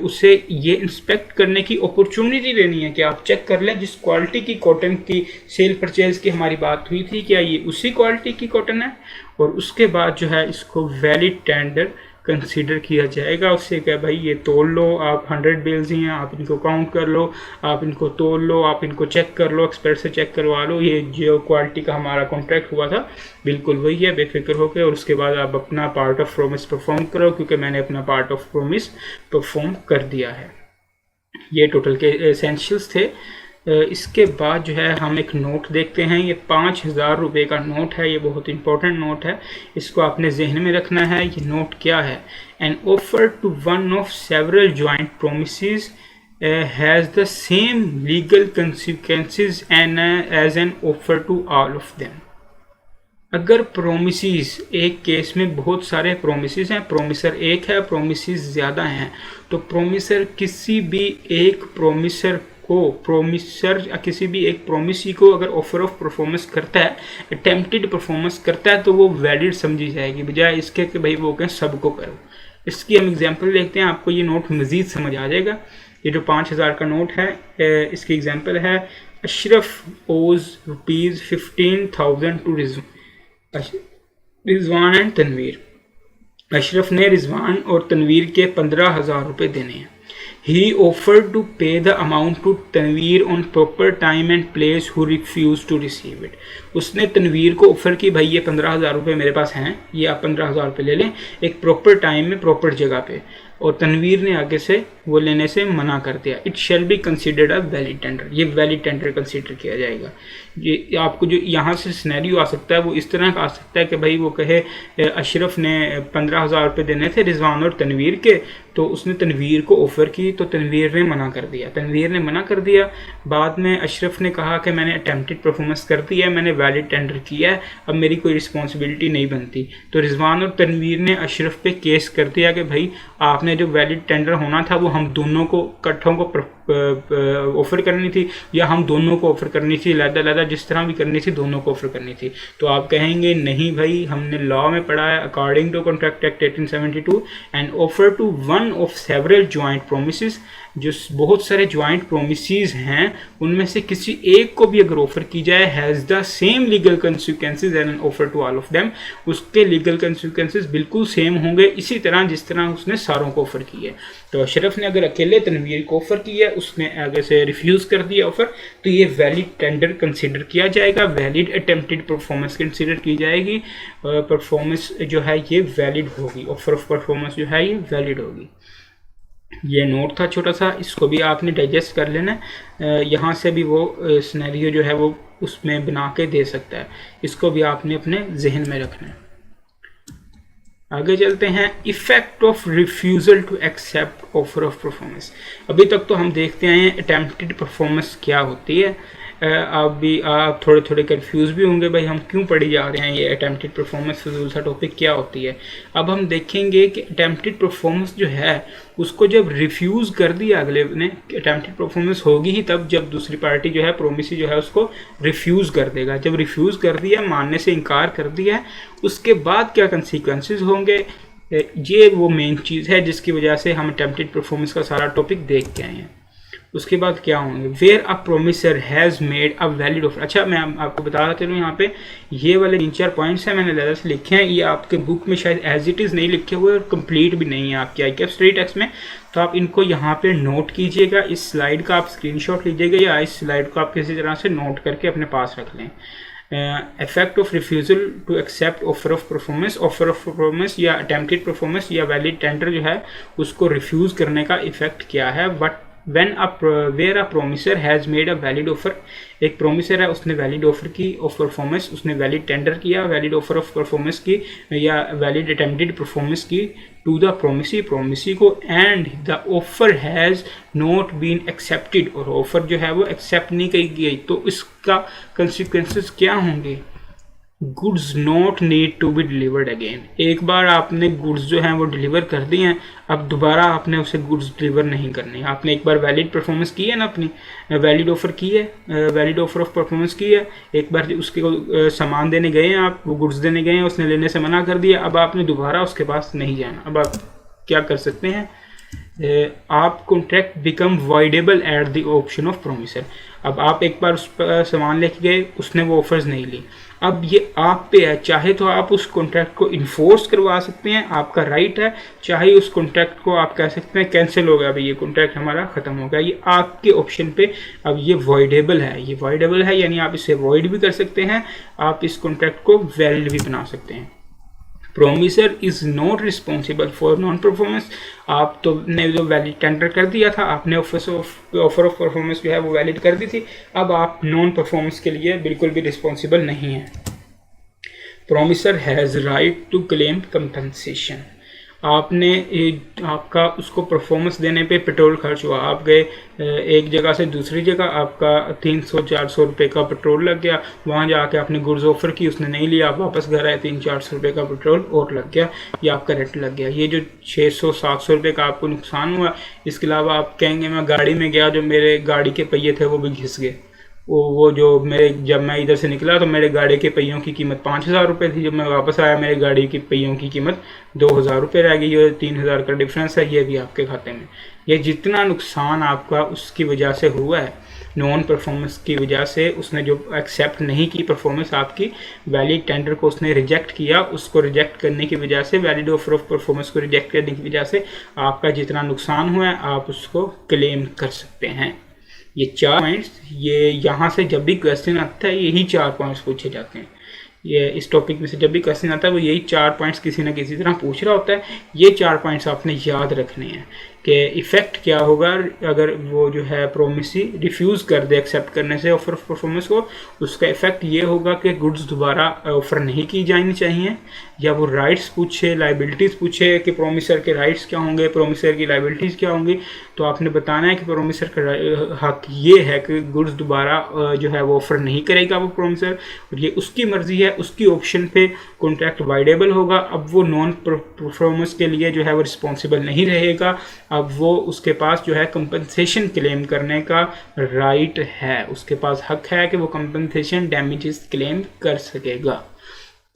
S1: उसे ये इंस्पेक्ट करने की अपॉर्चुनिटी देनी है कि आप चेक कर लें जिस क्वालिटी की कॉटन की सेल परचेज की हमारी बात हुई थी क्या ये उसी क्वालिटी की कॉटन है, और उसके बाद जो है इसको वैलिड टेंडर कंसीडर किया जाएगा। उससे क्या भाई ये तोल लो, आप 100 बेल्स ही हैं, आप इनको काउंट कर लो, आप इनको तोल लो, आप इनको चेक कर लो, एक्सपर्ट से चेक करवा लो, ये जो क्वालिटी का हमारा कॉन्ट्रैक्ट हुआ था बिल्कुल वही है, बेफिक्र होकर। और उसके बाद आप अपना पार्ट ऑफ प्रॉमिस परफॉर्म करो, क्योंकि मैंने अपना पार्ट ऑफ प्रॉमिस परफॉर्म कर दिया है। ये टोटल के एसेंशियल्स थे। इसके बाद जो है हम एक नोट देखते हैं। ये 5000 रुपये का नोट है, ये बहुत इंपॉर्टेंट नोट है, इसको आपने जहन में रखना है। ये नोट क्या है? An offer to one of several joint promises has the same legal consequences as an offer to all of them. अगर प्रोमिसेस, एक केस में बहुत सारे प्रोमिसेस हैं, प्रोमिसर एक है, प्रोमिसेस ज़्यादा हैं, तो प्रोमिसर किसी भी एक प्रोमिसर किसी भी एक प्रोमिसी को अगर ऑफर ऑफ परफॉर्मेंस करता है, अटेम्प्टेड परफॉर्मेंस करता है, तो वो वैलिड समझी जाएगी, बजाय इसके कि भाई वो कहें सबको करो। इसकी हम एग्जांपल देखते हैं, आपको ये नोट मज़ीद समझ आ जाएगा। ये जो 5000 का नोट है, इसकी एग्जांपल है अशरफ ओज ₹15,000 टू रिजवान एंड तनवीर। अशरफ ने रिजवान और तनवीर के 15,000 रुपये देने हैं। He offered to pay the amount to Tanveer on proper time and place who refused to receive it. उसने तनवीर को ऑफर की भाई ये 15,000 रुपये मेरे पास हैं, ये आप 15,000 रुपये ले लें एक प्रॉपर टाइम में प्रॉपर जगह पे, और तनवीर ने आगे से वो लेने से मना कर दिया। It shall be considered a valid tender, ये वैलिड टेंडर कंसिडर किया जाएगा। ये आपको जो यहाँ से सिनेरियो आ सकता है वो इस तरह का आ सकता है कि भाई वो कहे अशरफ ने 15,000 रुपये देने थे रिजवान और तनवीर के, तो उसने तनवीर को ऑफ़र की तो तनवीर ने मना कर दिया। बाद में अशरफ ने कहा कि मैंने अटेम्प्टेड परफॉर्मेंस कर दी है, मैंने वैलिड टेंडर किया है, अब मेरी कोई रिस्पॉन्सिबिलिटी नहीं बनती। तो रिजवान और तनवीर ने अशरफ पे केस कर दिया कि भाई आपने जो वैलिड टेंडर होना था वो हम दोनों को इकट्ठों को ऑफ़र करनी थी या हम दोनों को ऑफ़र करनी थी, अलग-अलग जिस तरह भी करनी थी दोनों को ऑफ़र करनी थी। तो आप कहेंगे नहीं भाई, हमने लॉ में पढ़ा है according to contract act 1872 and offer to one of several joint promises, जो बहुत सारे जॉइंट प्रोमिसेस हैं उनमें से किसी एक को भी अगर ऑफर की जाए has the same legal consequences and an offer to all of them, उसके लीगल कंसिक्वेंसेस बिल्कुल सेम होंगे इसी तरह जिस तरह उसने सारों को ऑफर की है। तो अशरफ ने अगर अकेले तनवीर को ऑफर किया, उसने आगे से रिफ्यूज़ कर दिया ऑफर, तो ये वैलिड टेंडर कंसिडर किया जाएगा, वैलिड अटेम्प्टेड परफॉर्मेंस कंसिडर की जाएगी, परफॉर्मेंस जो है ये वैलिड होगी, ऑफर ऑफ परफॉर्मेंस जो है ये वैलिड होगी। ये नोट था छोटा सा, इसको भी आपने डाइजेस्ट कर लेना है। यहाँ से भी वो सिनेरियो जो है वो उसमें बना के दे सकता है, इसको भी आपने अपने जहन में रखना है। आगे चलते हैं, effect of refusal to accept offer of performance. अभी तक तो हम देखते आए हैं अटेम्प्टेड परफॉर्मेंस क्या होती है। आप थोड़े थोड़े कंफ्यूज भी होंगे भाई हम क्यों पढ़ी जा रहे हैं ये अटेम्प्टेड परफॉर्मेंस, फजूल सा टॉपिक क्या होती है। अब हम देखेंगे कि अटेम्प्टेड परफॉर्मेंस जो है उसको जब रिफ्यूज़ कर दिया अगले ने, अटेम्प्टेड परफॉर्मेंस होगी ही तब जब दूसरी पार्टी जो है प्रोमिसी जो है उसको रिफ्यूज़ कर देगा। जब रिफ्यूज़ कर दिया, मानने से इनकार कर दिया, उसके बाद क्या कंसिक्वेंसेस होंगे, ये वो मेन चीज़ है जिसकी वजह से हम अटेम्प्टेड परफॉर्मेंस का सारा टॉपिक देख के आए हैं। उसके बाद क्या होंगे, where a promisor has made a valid offer. अच्छा, मैं आपको बता रहा था यहाँ पे ये वाले 3-4 पॉइंट्स हैं मैंने ज़्यादा से लिखे हैं, ये आपके बुक में शायद एज इट इज़ नहीं लिखे हुए और कंप्लीट भी नहीं है आपके ICAP स्टडी टेक्स्ट में, तो आप इनको यहाँ पे नोट कीजिएगा। इस स्लाइड का आप स्क्रीनशॉट लीजिएगा या इस स्लाइड को आप किसी तरह से नोट करके अपने पास रख लें। Effect of refusal to accept offer of performance या अटेम्प्टेड परफॉर्मेंस या वैलिड टेंडर जो है उसको रिफ्यूज़ करने का इफेक्ट क्या है। But where a promisor has made a valid offer, एक प्रोमिसर है उसने वैलिड ऑफर की ऑफ परफॉर्मेंस, उसने वैलिड टेंडर किया, वैलिड ऑफर ऑफ परफॉर्मेंस की या वैलिड अटेम्प्टेड परफॉर्मेंस की टू द प्रोमिसी को, and the offer has not been accepted, और ऑफर जो है वो एक्सेप्ट नहीं की गई, तो इसका कंसिक्वेंसेस क्या होंगे। Goods not need to be delivered again, एक बार आपने गुड्स जो हैं वो डिलीवर कर दिए हैं, अब दोबारा आपने उसे गुड्स डिलीवर नहीं करनी। आपने एक बार वैलिड परफॉर्मेंस की है ना, अपनी वैलिड ऑफर की है, वैलिड ऑफर ऑफ परफॉर्मेंस की है, एक बार उसके सामान देने गए हैं आप, वो गुड्स देने गए हैं, उसने लेने से मना कर दिया, अब आपने दोबारा उसके पास नहीं जाना। अब आप क्या कर सकते हैं, आप contract become voidable at the option of promisor. अब आप एक बार उस पर सामान लेके गए, उसने वो ऑफर्स नहीं ली, अब ये आप पे है, चाहे तो आप उस कॉन्ट्रैक्ट को इन्फोर्स करवा सकते हैं, आपका राइट है, चाहे उस कॉन्ट्रैक्ट को आप कह सकते हैं कैंसिल हो गया, भाई ये कॉन्ट्रैक्ट हमारा ख़त्म हो गया, ये आपके ऑप्शन पे। अब ये वॉइडेबल है, ये वॉइडेबल है यानी आप इसे वॉइड भी कर सकते हैं, आप इस कॉन्ट्रैक्ट को वैलिड भी बना सकते हैं। Promisor is not responsible for non performance, आप तो ने जो वैलिड टेंडर कर दिया था, आपने ऑफर ऑफ परफॉर्मेंस जो है वो वैलिड कर दी थी, अब आप नॉन परफॉर्मेंस के लिए बिल्कुल भी रिस्पॉन्सिबल नहीं है। Promisor has right to claim compensation, आपने आपका उसको परफॉर्मेंस देने पे पेट्रोल खर्च हुआ, आप गए एक जगह से दूसरी जगह, आपका 300-400 रुपये का पेट्रोल लग गया, वहाँ जाके आपने गुड्स ऑफर की, उसने नहीं लिया, आप वापस घर आए, 300-400 रुपये का पेट्रोल और लग गया, या आपका रेट लग गया। ये जो 600-700 रुपये का आपको नुकसान हुआ, इसके अलावा आप कहेंगे मैं गाड़ी में गया, जो मेरे गाड़ी के पहिए थे वो भी घिस गए, वो जो मेरे जब मैं इधर से निकला तो मेरे गाड़ी के पहियों की कीमत 5,000 रुपये थी, जब मैं वापस आया मेरे गाड़ी की पहियों की कीमत 2,000 रुपये रह गई, ये 3,000 का डिफरेंस है, ये भी आपके खाते में। ये जितना नुकसान आपका उसकी वजह से हुआ है, नॉन परफॉर्मेंस की वजह से, उसने जो एक्सेप्ट नहीं की परफॉर्मेंस आपकी, वैलिड टेंडर को उसने रिजेक्ट किया, उसको रिजेक्ट करने की वजह से, वैलिड ऑफर ऑफ परफॉर्मेंस को रिजेक्ट करने की वजह से आपका जितना नुकसान हुआ है आप उसको क्लेम कर सकते हैं। ये 4 पॉइंट्स, ये यहाँ से जब भी क्वेश्चन आता है यही 4 पॉइंट्स पूछे जाते हैं। ये इस टॉपिक में से जब भी क्वेश्चन आता है वो यही 4 पॉइंट्स किसी ना किसी तरह पूछ रहा होता है। ये 4 पॉइंट्स आपने याद रखने हैं कि इफ़ेक्ट क्या होगा अगर वो जो है प्रोमिसी रिफ्यूज़ कर दे एक्सेप्ट करने से ऑफर ऑफ परफॉर्मेंस को। उसका इफ़ेक्ट ये होगा कि गुड्स दोबारा ऑफ़र नहीं की जानी चाहिए, या वो राइट्स पूछे, लाइबिलिटीज़ पूछे कि प्रोमिसर के राइट्स क्या होंगे, प्रोमिसर की लाइबिलिटीज़ क्या होंगी। तो आपने बताना है कि प्रोमिसर का हक ये है कि गुड्स दोबारा जो है वो ऑफ़र नहीं करेगा वो प्रोमिसर, और ये उसकी मर्ज़ी है, उसकी ऑप्शन पे कॉन्ट्रैक्ट वाइडेबल होगा। अब वो नॉन परफॉर्मेंस के लिए जो है वो रिस्पॉन्सिबल नहीं रहेगा, अब वो उसके पास जो है कंपनसेशन क्लेम करने का राइट है, उसके पास हक है कि वो कंपनसेशन डैमेजेस क्लेम कर सकेगा।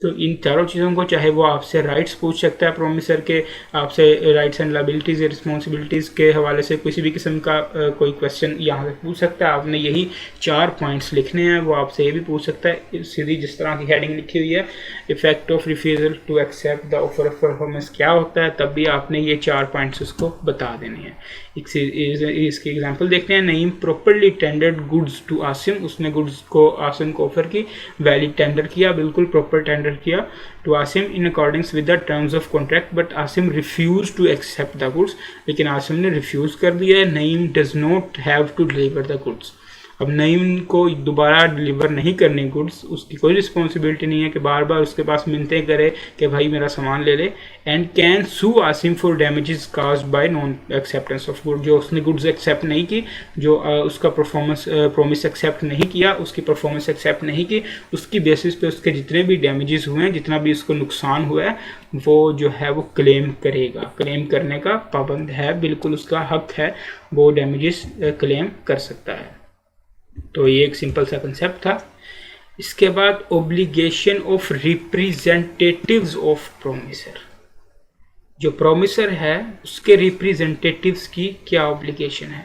S1: तो इन चारों चीज़ों को चाहे वो आपसे राइट्स पूछ सकता है प्रोमिसर के, आपसे राइट्स एंड लायबिलिटीज़ या रिस्पॉन्सिबिलिटीज़ के हवाले से किसी भी किस्म का कोई क्वेश्चन यहाँ से पूछ सकता है। आपने यही 4 पॉइंट्स लिखने हैं, वो आपसे ये भी पूछ सकता है। सीधी जिस तरह की हेडिंग लिखी हुई है effect of refusal to accept the offer of performance क्या होता है, तब भी आपने ये 4 पॉइंट्स उसको बता देने हैं। इसकी एग्जांपल देखते हैं। Naeem properly tendered goods to Asim, उसने गुड्स को आसिम को ऑफर की, वैलिड टेंडर किया, बिल्कुल प्रॉपर टेंडर किया to Asim in according with the terms of contract, but Asim refuse to accept the goods, लेकिन आसिम ने रिफ्यूज कर दिया है। Naeem does not have to deliver the goods, अब नईम को दोबारा डिलीवर नहीं करने गुड्स, उसकी कोई रिस्पॉन्सिबिलिटी नहीं है कि बार बार उसके पास मिन्नतें करे कि भाई मेरा सामान ले ले। And can sue Asim for damages caused by non acceptance of good, जो उसने गुड्स एक्सेप्ट नहीं की, जो उसका प्रोमिस एक्सेप्ट नहीं किया, उसकी परफॉर्मेंस एक्सेप्ट नहीं की, उसकी बेसिस पे उसके जितने भी डैमेजेस हुए हैं, जितना भी उसको नुकसान हुआ है, वो जो है वो क्लेम करेगा, क्लेम करने का पाबंद है, बिल्कुल उसका हक है, वो डैमेजेस क्लेम कर सकता है। तो ये एक सिंपल सा कंसेप्ट था। इसके बाद obligation of representatives of promisor, जो प्रोमिसर है उसके रिप्रेजेंटेटिव्स की क्या ऑब्लिगेशन है।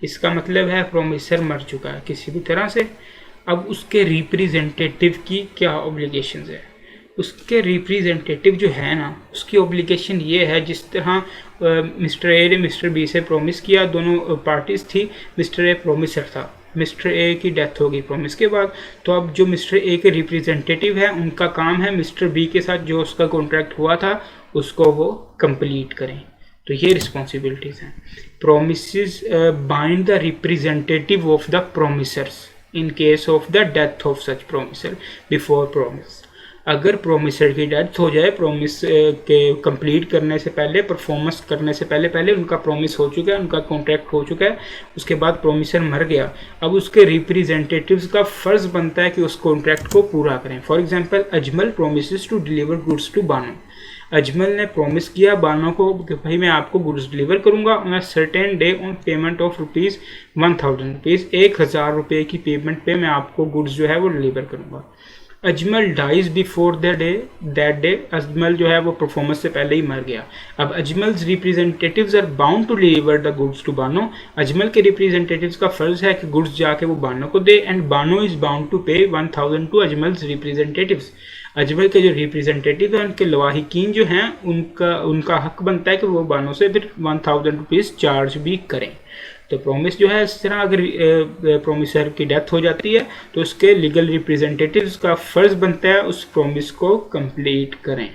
S1: इसका मतलब है प्रोमिसर मर चुका है किसी भी तरह से, अब उसके रिप्रेजेंटेटिव की क्या ऑब्लिगेशन है। उसके रिप्रेजेंटेटिव जो है ना, उसकी ऑब्लिगेशन ये है, जिस तरह मिस्टर ए ने मिस्टर बी से प्रॉमिस किया, दोनों पार्टीज थी, मिस्टर ए प्रोमिसर था, मिस्टर ए की डेथ होगी प्रॉमिस के बाद, तो अब जो मिस्टर ए के रिप्रेजेंटेटिव है उनका काम है मिस्टर बी के साथ जो उसका कॉन्ट्रैक्ट हुआ था उसको वो कंप्लीट करें। तो ये रिस्पॉन्सिबिलिटीज़ हैं। Promises bind the representative of the promisers in case of the death of such promiser before promise. अगर प्रोमिसर की डेथ हो जाए, प्रॉमिस के कंप्लीट करने से पहले, परफॉर्मेंस करने से पहले उनका प्रॉमिस हो चुका है, उनका कॉन्ट्रैक्ट हो चुका है, उसके बाद प्रोमिसर मर गया, अब उसके रिप्रेजेंटेटिव्स का फ़र्ज़ बनता है कि उस कॉन्ट्रैक्ट को पूरा करें। For example, Ajmal promises to deliver goods to Bano, Ajmal ने प्रॉमिस किया बानो को कि भाई मैं आपको गुड्स डिलीवर करूंगा on a certain day on payment of ₹1000, 1000 रुपये की पेमेंट पे मैं आपको गुड्स जो है वो डिलीवर करूंगा। Ajmal dies before that day, Ajmal जो है वो परफॉर्मेंस से पहले ही मर गया। अब Ajmal's representatives are bound to deliver the goods to Bano, Ajmal के रिप्रेजेंटेटिव्स का फर्ज है कि गुड्स जाके वो बानो को दे, and Bano is bound to pay 1000 to अजमल्स representatives. Ajmal के जो रिप्रेजेंटेटिव हैं, उनके लवाहिकीन जो हैं, उनका हक बनता है कि वो बानो से फिर 1000 रुपीज़ चार्ज भी करें। तो प्रॉमिस जो है, इस तरह अगर प्रोमिसर की डेथ हो जाती है तो उसके लीगल रिप्रेजेंटेटिव्स का फ़र्ज़ बनता है उस प्रॉमिस को कंप्लीट करें।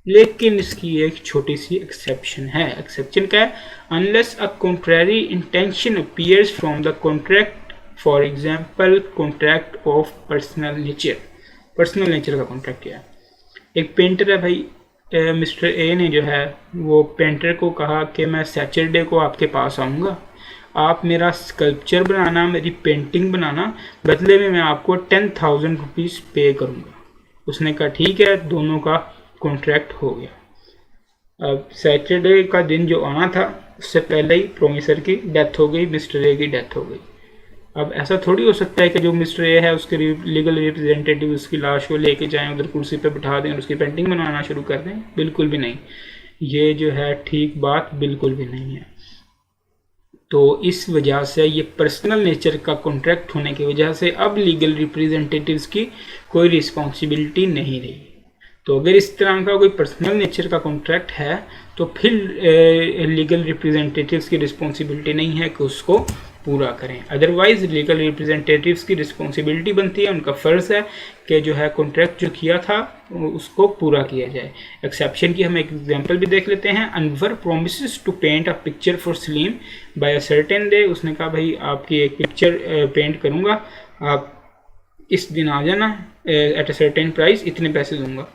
S1: लेकिन इसकी एक छोटी सी एक्सेप्शन है। एक्सेप्शन क्या है? Unless a contrary intention appears from the contract, for example contract of personal nature. Personal nature का कॉन्ट्रैक्ट क्या है? एक पेंटर है भाई, मिस्टर ए ने जो है वो पेंटर को कहा कि मैं सैटरडे को आपके पास आऊँगा, आप मेरा स्कल्पचर बनाना, मेरी पेंटिंग बनाना, बदले में मैं आपको 10,000 रुपीज़ पे करूँगा। उसने कहा ठीक है, दोनों का कॉन्ट्रैक्ट हो गया। अब सैटरडे का दिन जो आना था उससे पहले ही प्रोमिसर की डेथ हो गई, मिस्टर ए की डेथ हो गई। अब ऐसा थोड़ी हो सकता है कि जो मिस्टर ए है उसके लीगल रिप्रेजेंटेटिव उसकी लाश को लेके जाएं, उधर कुर्सी पे बिठा दें और उसकी पेंटिंग बनाना शुरू कर दें। बिल्कुल भी नहीं, ये जो है ठीक बात बिल्कुल भी नहीं है। तो इस वजह से ये पर्सनल नेचर का कॉन्ट्रैक्ट होने की वजह से अब लीगल रिप्रेजेंटेटिव्स की कोई रिस्पॉन्सिबिलिटी नहीं रही। तो अगर इस तरह का कोई पर्सनल नेचर का कॉन्ट्रैक्ट है तो फिर लीगल रिप्रेजेंटेटिव्स की रिस्पॉन्सिबिलिटी नहीं है कि उसको पूरा करें। अदरवाइज लीगल रिप्रेजेंटेटिव्स की रिस्पॉन्सिबिलिटी बनती है, उनका फ़र्ज़ है कि जो है कॉन्ट्रैक्ट जो किया था उसको पूरा किया जाए। एक्सेप्शन की हम एक एग्जांपल भी देख लेते हैं। Anwar promises to paint a picture for Salim by a certain day, उसने कहा भाई आपकी एक पिक्चर पेंट करूँगा, आप इस दिन आ जाना, एट अ सर्टेन प्राइस, इतने पैसे दूंगा।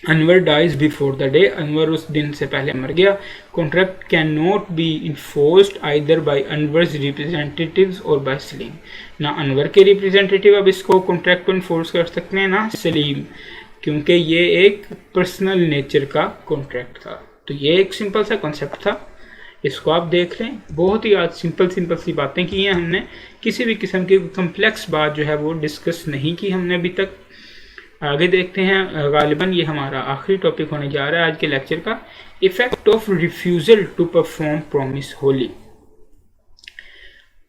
S1: Anwar dies before the day, Anwar उस दिन से पहले मर गया। Contract can not be enforced either by Anwar's representatives और बाय सलीम, ना अनवर के रिप्रेजेंटेटिव अब इसको कॉन्ट्रैक्ट को इन्फोर्स कर सकते हैं ना सलीम, क्योंकि ये एक पर्सनल नेचर का कॉन्ट्रैक्ट था। तो ये एक सिंपल सा कॉन्सेप्ट था, इसको आप देख लें। बहुत ही आज सिंपल सी बातें की हैं हमने, किसी भी किस्म की कम्प्लेक्स बात जो है वो डिस्कस नहीं की हमने अभी तक। आगे देखते हैं, गालिबन ये हमारा आखिरी टॉपिक होने जा रहा है आज के लेक्चर का, effect of refusal to perform promise wholly.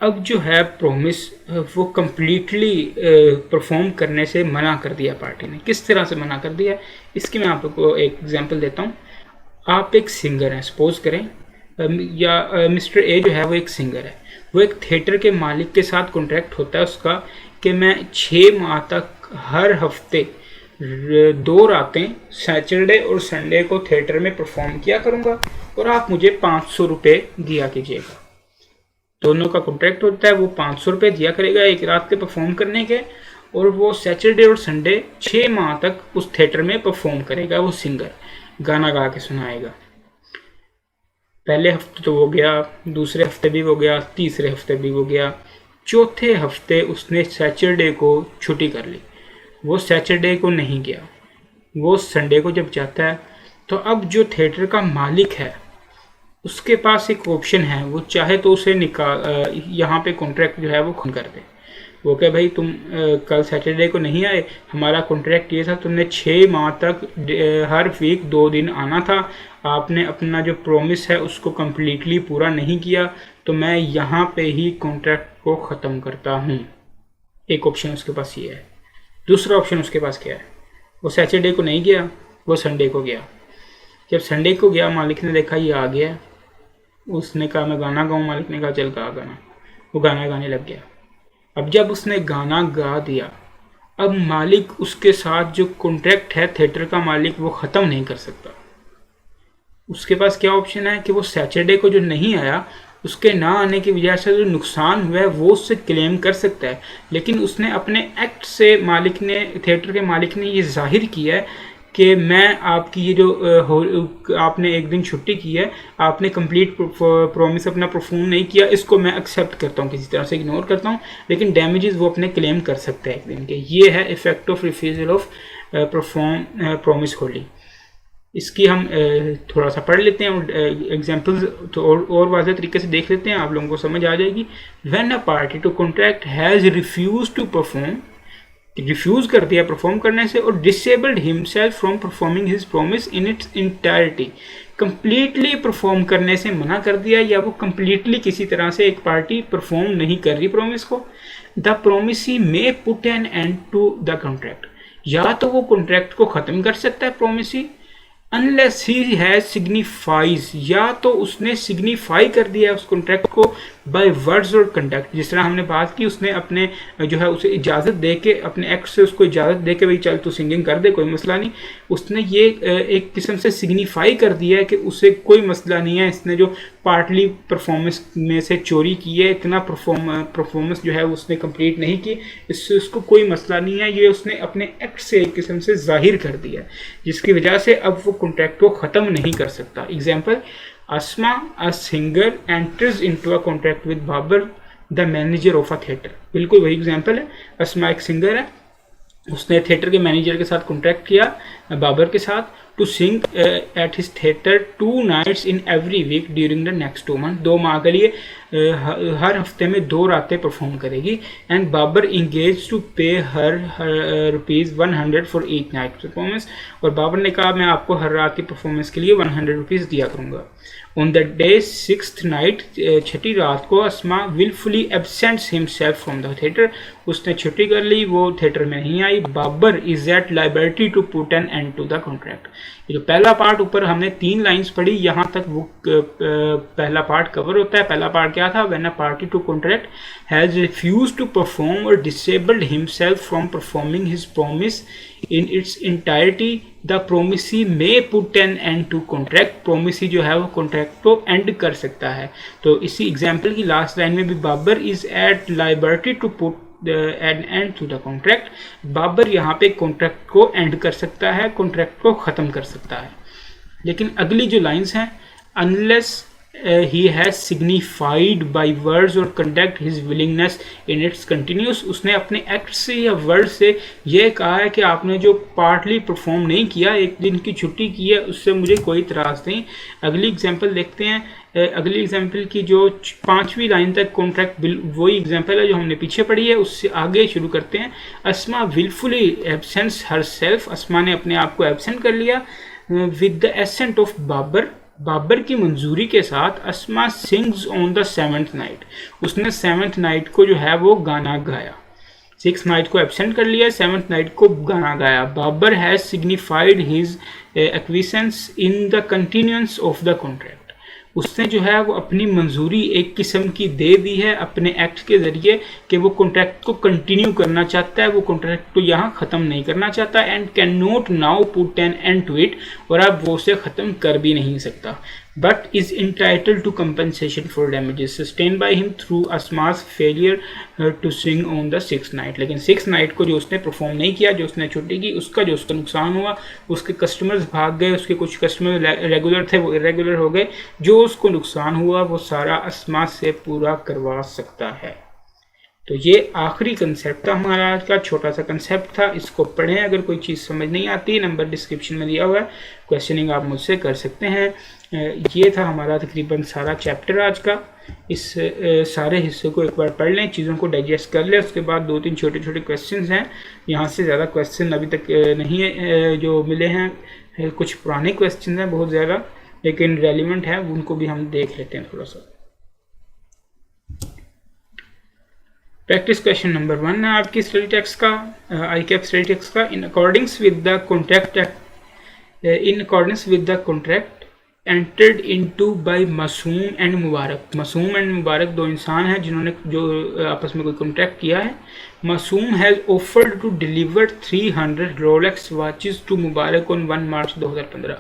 S1: अब जो है प्रॉमिस वो कम्प्लीटली परफॉर्म करने से मना कर दिया पार्टी ने। किस तरह से मना कर दिया, इसकी मैं आपको एक एग्जांपल देता हूँ। आप एक सिंगर हैं, सपोज करें, या मिस्टर ए जो है वो एक सिंगर है, वो एक थिएटर के मालिक के साथ कॉन्ट्रैक्ट होता है उसका कि मैं 6 माह तक हर हफ्ते 2 रातें सैटरडे और संडे को थिएटर में परफॉर्म किया करूँगा और आप मुझे 500 रुपये दिया कीजिएगा। दोनों का कॉन्ट्रैक्ट होता है, वो 500 रुपये दिया करेगा एक रात के परफॉर्म करने के, और वो सैटरडे और संडे 6 माह तक उस थिएटर में परफॉर्म करेगा। वो सिंगर गाना गा के सुनाएगा। पहले हफ्ते तो हो गया, दूसरे हफ्ते भी हो गया, तीसरे हफ्ते भी हो गया, चौथे हफ्ते उसने सैटरडे को छुट्टी कर ली, वो सैटरडे को नहीं गया, वो संडे को जब जाता है तो अब जो थिएटर का मालिक है उसके पास एक ऑप्शन है, वो चाहे तो उसे यहाँ पे कॉन्ट्रैक्ट जो है वो खत्म कर दे। वो कहे भाई तुम कल सैटरडे को नहीं आए, हमारा कॉन्ट्रैक्ट ये था तुमने 6 माह तक हर वीक 2 दिन आना था, आपने अपना जो प्रॉमिस है उसको कम्प्लीटली पूरा नहीं किया, तो मैं यहाँ पे ही कॉन्ट्रैक्ट को ख़त्म करता हूँ। एक ऑप्शन उसके पास ये है। दूसरा ऑप्शन उसके पास क्या है, वो सैटरडे को नहीं गया, वो संडे को गया। जब संडे को गया, मालिक ने देखा ये आ गया, उसने कहा मैं गाना गाऊँ, मालिक ने कहा चल गा गाना, वो गाना गाने लग गया। अब जब उसने गाना गा दिया, अब मालिक उसके साथ जो कॉन्ट्रैक्ट है थिएटर का मालिक वो ख़त्म नहीं कर सकता। उसके पास क्या ऑप्शन है कि वो सैटरडे को जो नहीं आया उसके ना आने की वजह से जो नुकसान हुआ है वो उससे क्लेम कर सकता है, लेकिन उसने अपने एक्ट से मालिक ने, थिएटर के मालिक ने ये जाहिर किया है कि मैं आपकी ये जो आपने एक दिन छुट्टी की है, आपने कंप्लीट प्रॉमिस अपना परफॉर्म नहीं किया, इसको मैं एक्सेप्ट करता हूँ, किसी तरह से इग्नोर करता हूँ, लेकिन डैमेजेस वो अपने क्लेम कर सकते हैं एक दिन के। ये है effect of refusal of perform promise Holi. इसकी हम थोड़ा सा पढ़ लेते हैं और एग्जाम्पल्स तो और वाज़ेह तरीके से देख लेते हैं, आप लोगों को समझ आ जाएगी। When a party to contract has refuse to perform, refuse कर दिया परफॉर्म करने से, और disabled himself from performing his promise in its entirety, completely perform करने से मना कर दिया, या वो कंप्लीटली किसी तरह से एक पार्टी परफॉर्म नहीं कर रही प्रॉमिस को, the promisee may put an end to the contract, या तो वो कॉन्ट्रैक्ट को ख़त्म कर सकता है promisee, unless he has signifies, या तो उसने सिग्निफाई कर दिया उस कॉन्ट्रैक्ट को बाय वर्ड्स और कंडक्ट। जिस तरह हमने बात की, उसने अपने जो है उसे इजाज़त दे के, अपने एक्ट से उसको इजाज़त दे के भाई चल तू सिंगिंग कर दे, कोई मसला नहीं। उसने ये एक किस्म से सिग्निफाई कर दिया है कि उसे कोई मसला नहीं है, इसने जो पार्टली परफॉर्मेंस में से चोरी की है, इतना परफॉर्मेंस जो है उसने कंप्लीट नहीं की, इससे उसको कोई मसला नहीं है, ये उसने अपने एक्ट से एक किस्म से जाहिर कर दिया है, जिसकी वजह से अब वो कॉन्ट्रैक्ट को ख़त्म नहीं कर सकता। Example, Asma, a singer, enters into a contract with Babar, the manager of a theatre। बिल्कुल वही एग्जाम्पल है। अस्मा एक सिंगर है, उसने थिएटर के मैनेजर के साथ कॉन्ट्रैक्ट किया, बाबर के साथ, to sing at his theatre 2 nights in every week during the next 2 months। 2 माह के लिए हर हफ्ते में 2 रातें परफॉर्म करेगी। एंड बाबर इंगेज टू पे हर ₹100 फॉर ईच नाइट परफॉर्मेंस, और बाबर ने कहा मैं आपको हर रात की परफॉर्मेंस के लिए ₹100 दिया करूँगा। On the day 6th night, 6ठी रात को, Asma wilfully absents himself from the theatre, उसने छुट्टी कर ली, वो थिएटर में नहीं आई। Babar is at liability to put an end to the contract. ये जो पहला पार्ट ऊपर हमने 3 लाइन्स पढ़ी, यहाँ तक वो पहला पार्ट कवर होता है। पहला पार्ट क्या था, when a party to contract has refuse to perform or disabled himself from performing his promise in its entirety, the promisee may put an end to contract. Promisee जो है वो contract को and कर सकता है। तो इसी एग्जाम्पल की लास्ट लाइन में भी Babur is at liability to put an end to the contract. Babur यहाँ पे कॉन्ट्रैक्ट को एंड कर सकता है, कॉन्ट्रैक्ट को ख़त्म कर सकता है। लेकिन अगली जो लाइंस हैं, unless he has signified by words or conduct his willingness in its continuous, उसने अपने एक्ट से या वर्ड से ये कहा है कि आपने जो पार्टली परफॉर्म नहीं किया, एक दिन की छुट्टी की है, उससे मुझे कोई इतराज़ नहीं। अगली एग्जांपल देखते हैं। अगली एग्जांपल की जो 5वीं लाइन तक कॉन्ट्रैक्ट वही एग्जांपल है जो हमने पीछे पढ़ी है, उससे आगे शुरू करते हैं। Asma wilfully absents herself, Asma ने अपने आप को एब्सेंट कर लिया। With the assent of Babar, Babar की मंजूरी के साथ Asma sings on the 7th night, उसने 7th नाइट को जो है वो गाना गाया। 6th नाइट को एब्सेंट कर लिया, 7th नाइट को गाना गाया। Babar has signified his acquiescence in the continuance of the contract, उसने जो है वो अपनी मंजूरी एक किस्म की दे दी है अपने एक्ट के ज़रिए कि वो कॉन्ट्रैक्ट को कंटिन्यू करना चाहता है, वो कॉन्ट्रैक्ट को यहाँ ख़त्म नहीं करना चाहता। And can not now put an end to it, और अब वो उसे ख़त्म कर भी नहीं सकता। But is entitled to compensation for damages sustain by him through Asma's failure to sing on the 6th night. लेकिन 6th नाइट को जो उसने परफॉर्म नहीं किया, जो उसने छुट्टी की, उसका जो उसका नुकसान हुआ, उसके कस्टमर्स भाग गए, उसके कुछ कस्टमर रेगुलर थे वो इरेगुलर हो गए, जो उसको नुकसान हुआ वो सारा अस्मा से पूरा करवा सकता है। तो ये आखिरी कंसेप्ट था हमारा आज का, छोटा सा कंसेप्ट था, इसको पढ़ें। अगर कोई चीज़ समझ नहीं आती, नंबर डिस्क्रिप्शन में दिया हुआ है, क्वेश्चनिंग आप मुझसे कर सकते हैं। ये था हमारा तकरीबन सारा चैप्टर आज का। इस सारे हिस्से को एक बार पढ़ लें, चीज़ों को डाइजेस्ट कर लें, उसके बाद 2-3 छोटे छोटे क्वेश्चन हैं। यहाँ से ज़्यादा क्वेश्चन अभी तक नहीं है जो मिले हैं, कुछ पुराने क्वेश्चन हैं बहुत ज़्यादा, लेकिन रेलिवेंट है, उनको भी हम देख लेते हैं थोड़ा सा। प्रैक्टिस क्वेश्चन नंबर 1 है आपकी स्टडी टेक्स्ट का, ICAP स्टडी टेक्स्ट का। In according with the contract entered into by Masoom and Mubarak. Masoom and मुबारक दो इंसान हैं जिन्होंने जो आपस में कोई कॉन्ट्रैक्ट किया है। Masoom has offered to deliver 300 Rolex watches to Mubarak on 1 March 2015।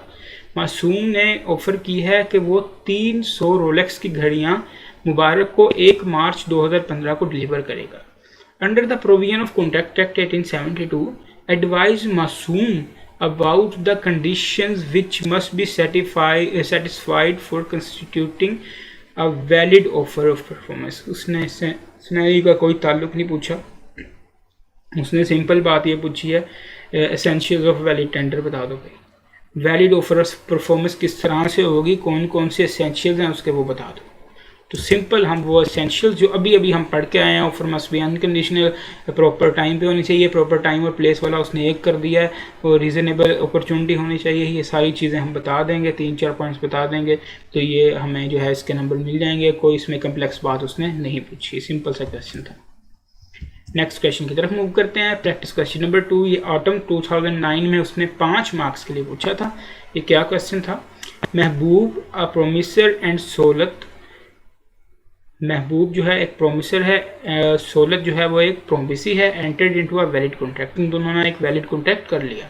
S1: Masoom ने ऑफ़र की है कि वो 300 रोलेक्स की घड़ियाँ मुबारक को 1 मार्च 2015 को डिलीवर करेगा। Under the provision of contract act 1872 advise मासूम about the conditions which must be satisfied for constituting a valid offer of performance। उसने सिनेरियो का कोई ताल्लुक नहीं पूछा, उसने सिंपल बात ये पूछी है, एसेंशियल्स ऑफ वैलिड टेंडर बता दो भाई, वैलिड ऑफर ऑफ परफॉर्मेंस किस तरह से होगी, कौन कौन से एसेंशियल्स हैं उसके वो बता दो। तो सिंपल हम वो एसेंशियल्स जो अभी अभी हम पढ़ के आए हैं, offer must be unconditional, proper time पे होनी चाहिए, प्रॉपर टाइम और प्लेस वाला उसने एक कर दिया है, और रीज़नेबल अपॉर्चुनिटी होनी चाहिए, ये सारी चीज़ें हम बता देंगे, 3-4 पॉइंट्स बता देंगे, तो ये हमें जो है इसके नंबर मिल जाएंगे। कोई इसमें कम्प्लेक्स बात उसने नहीं पूछी, सिंपल सा क्वेश्चन था। नेक्स्ट क्वेश्चन की तरफ मूव करते हैं। प्रैक्टिस क्वेश्चन नंबर 2, ये ऑटम 2009 में उसने 5 मार्क्स के लिए पूछा था। ये क्या क्वेश्चन था? महबूब अ प्रोमिसर एंड सोलत, महबूब जो है एक प्रोमिसर है, सोलत जो है वो एक प्रोमिसी है, entered into a valid contract, इन दोनों ने एक वैलिड कॉन्ट्रैक्ट कर लिया।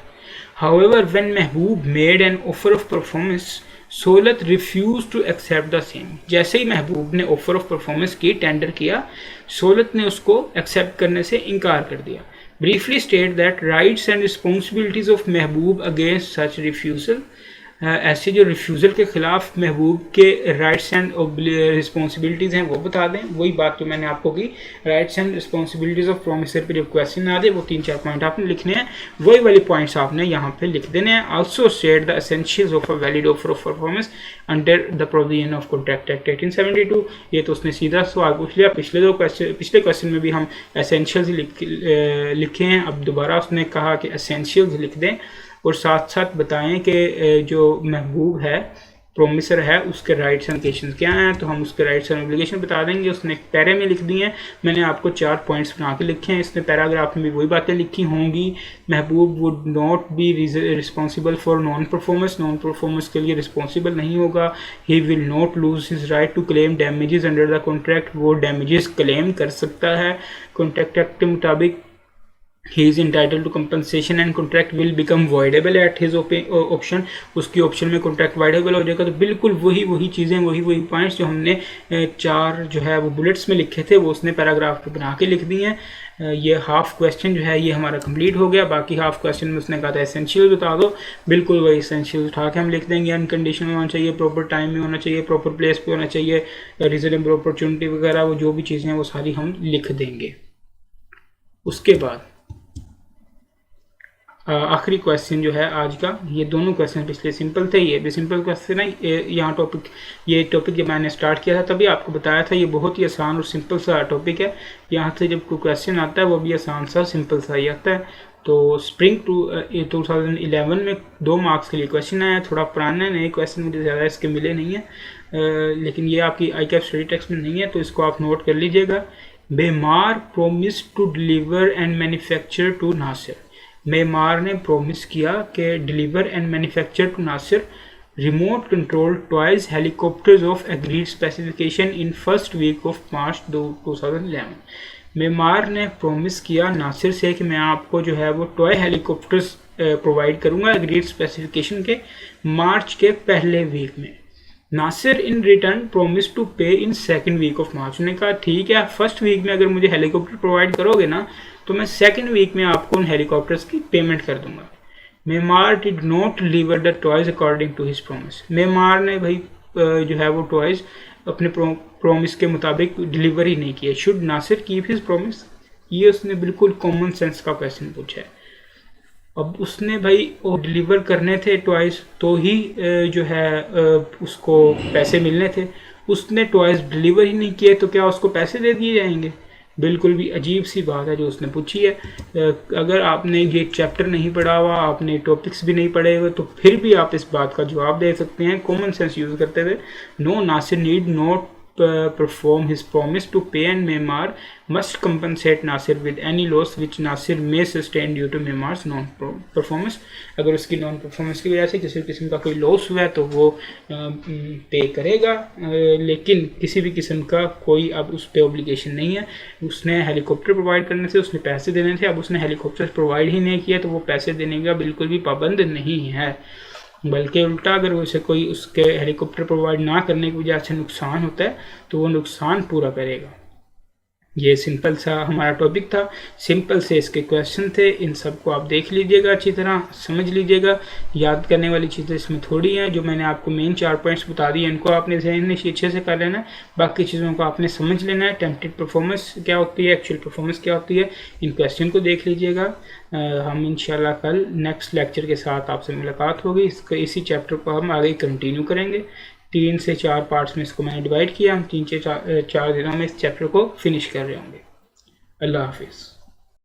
S1: However when Mehboob made an offer of performance Saulat refuse to accept the same. जैसे ही महबूब ने ऑफर ऑफ परफॉर्मेंस की, टेंडर किया, सोलत ने उसको एक्सेप्ट करने से इनकार कर दिया। Briefly state that rights and responsibilities of Mehboob against such refusal, ऐसे जो रिफ्यूज़ल के ख़िलाफ़ महबूब के राइट्स एंड रिस्पॉन्सिबिलिटीज़ हैं वो बता दें। वही बात जो मैंने आपको की, rights and responsibilities of promisor पे जब क्वेश्चन आ दे वो 3-4 पॉइंट आपने लिखने हैं, वही वाली पॉइंट्स आपने यहाँ पे लिख देने हैं। Also state the essentials of a valid offer of performance under the provision of contract act 1872। ये तो उसने सीधा सवाल पूछ लिया। पिछले क्वेश्चन में भी हम एसेंशियल्स लिखे हैं, अब दोबारा उसने कहा कि एसेंशियल्स लिख दें और साथ साथ बताएं कि जो महबूब है, प्रोमिसर है, उसके राइट्स एंड ऑब्लिगेशंस क्या हैं। तो हम उसके राइट्स एंड ऑब्लिगेशन बता देंगे। उसने एक पैरे में लिख दी हैं, मैंने आपको 4 पॉइंट्स बना के लिखे हैं, इसने पैराग्राफ में भी वही बातें लिखी होंगी। Mehboob would not be responsible for non performance, non performance के लिए रिस्पॉन्सिबल नहीं होगा। He will not lose his right to claim damages under the contract, वो डैमेजेस क्लेम कर सकता है कॉन्ट्रैक्ट एक्ट के मुताबिक। He is entitled to compensation and contract will become voidable at his option, उसकी ऑप्शन में कॉन्ट्रैक्ट वाइडेबल हो जाएगा। तो बिल्कुल वही चीज़ें, वही पॉइंट्स जो हमने 4 जो है वो बुलेट्स में लिखे थे वो उसने पैराग्राफ पे बना के लिख दी हैं। ये हाफ क्वेश्चन जो है ये हमारा कंप्लीट हो गया। बाकी हाफ क्वेश्चन में उसने कहा था एसेंशियल बता दो, बिल्कुल वही एसेंशियल उठा के हम लिख देंगे। अनकंडीशनल होना चाहिए, प्रॉपर टाइम में होना चाहिए, प्रॉपर प्लेस पे होना चाहिए, रीजनेबल अपॉर्चुनिटी वगैरह, वो जो भी चीज़ें हैं वो सारी हम लिख देंगे। उसके बाद आखिरी क्वेश्चन जो है आज का, ये दोनों क्वेश्चन पिछले सिंपल थे, ये भी सिंपल क्वेश्चन है। यहाँ ये टॉपिक जब मैंने स्टार्ट किया था तभी आपको बताया था ये बहुत ही आसान और सिंपल सा टॉपिक है। यहाँ से जब कोई क्वेश्चन आता है वो भी आसान सा सिंपल सा ही आता है। तो स्प्रिंग 2011 में 2 मार्क्स के लिए क्वेश्चन आया, थोड़ा पुराना है, नए क्वेश्चन मुझे ज़्यादा इसके मिले नहीं है, लेकिन ये आपकी ICAP स्टडी टेक्स्ट में नहीं है, तो इसको आप नोट कर लीजिएगा। Memar promise to deliver and manufacture to Nasir. Memar ने प्रोमिस किया कि deliver and manufacture to Nasir remote control toys helicopters of agreed specification in first week of March 2011। Memar ने प्रोमिस किया नासिर से कि मैं आपको जो है वो टॉय हेलीकॉप्टर्स प्रोवाइड करूंगा एग्रीड स्पेसिफिकेशन के मार्च के पहले वीक में। Nasir in return promise to pay in second week of March. उन्होंने कहा ठीक है, फर्स्ट वीक में अगर मुझे हेलीकॉप्टर प्रोवाइड करोगे ना तो मैं सेकेंड वीक में आपको उन हेलीकॉप्टर्स की पेमेंट कर दूंगा। Memar did not deliver the toys according to his promise. Memar ने भाई जो है वो टॉयज अपने प्रोमिस के मुताबिक डिलीवर ही नहीं किए। Should Nasir keep his promise? ये उसने बिल्कुल कॉमन सेंस का क्वेश्चन पूछा है। अब उसने भाई वो डिलीवर करने थे टॉयज तो ही जो है उसको पैसे मिलने थे। उसने टॉयज डिलीवर ही नहीं किए तो क्या उसको पैसे दे दिए जाएंगे? बिल्कुल भी अजीब सी बात है जो उसने पूछी है। अगर आपने ये चैप्टर नहीं पढ़ा हुआ, आपने टॉपिक्स भी नहीं पढ़े हुए, तो फिर भी आप इस बात का जवाब दे सकते हैं कॉमन सेंस यूज़ करते हुए। No Nasir need not perform his promise to pay and Memar must compensate Nasir with any loss which Nasir may sustain due to Memar's non-performance। अगर उसकी नॉन परफॉर्मेंस की वजह से किसी किस्म का कोई लॉस हुआ है तो वो पे करेगा, लेकिन किसी भी किस्म का कोई अब उस पर ऑब्लिगेशन नहीं है। उसने हेलीकॉप्टर प्रोवाइड करने से उसने पैसे देने थे, अब उसने हेलीकॉप्टर प्रोवाइड ही नहीं किया तो वो पैसे देने का बिल्कुल भी पाबंद नहीं है। बल्कि उल्टा अगर उसे कोई उसके हेलीकॉप्टर प्रोवाइड ना करने की वजह से नुकसान होता है तो वो नुकसान पूरा करेगा। ये सिंपल सा हमारा टॉपिक था, सिंपल से इसके क्वेश्चन थे। इन सब को आप देख लीजिएगा, अच्छी तरह समझ लीजिएगा। याद करने वाली चीज़ें इसमें थोड़ी हैं, जो मैंने आपको मेन 4 पॉइंट्स बता दिए इनको आपने जहन में अच्छे से कर लेना है। बाकी चीज़ों को आपने समझ लेना है। टेम्पटेड परफॉर्मेंस क्या होती है, एक्चुअल परफॉर्मेंस क्या होती है, इन क्वेश्चन को देख लीजिएगा। हम इंशाल्लाह कल नेक्स्ट लेक्चर के साथ आपसे मुलाकात होगी। इसी चैप्टर को हम आगे कंटिन्यू करेंगे। 3 से 4 पार्ट्स में इसको मैंने डिवाइड किया। हम 3 से 4 दिनों में इस चैप्टर को फिनिश कर रहे होंगे। अल्लाह हाफिज़।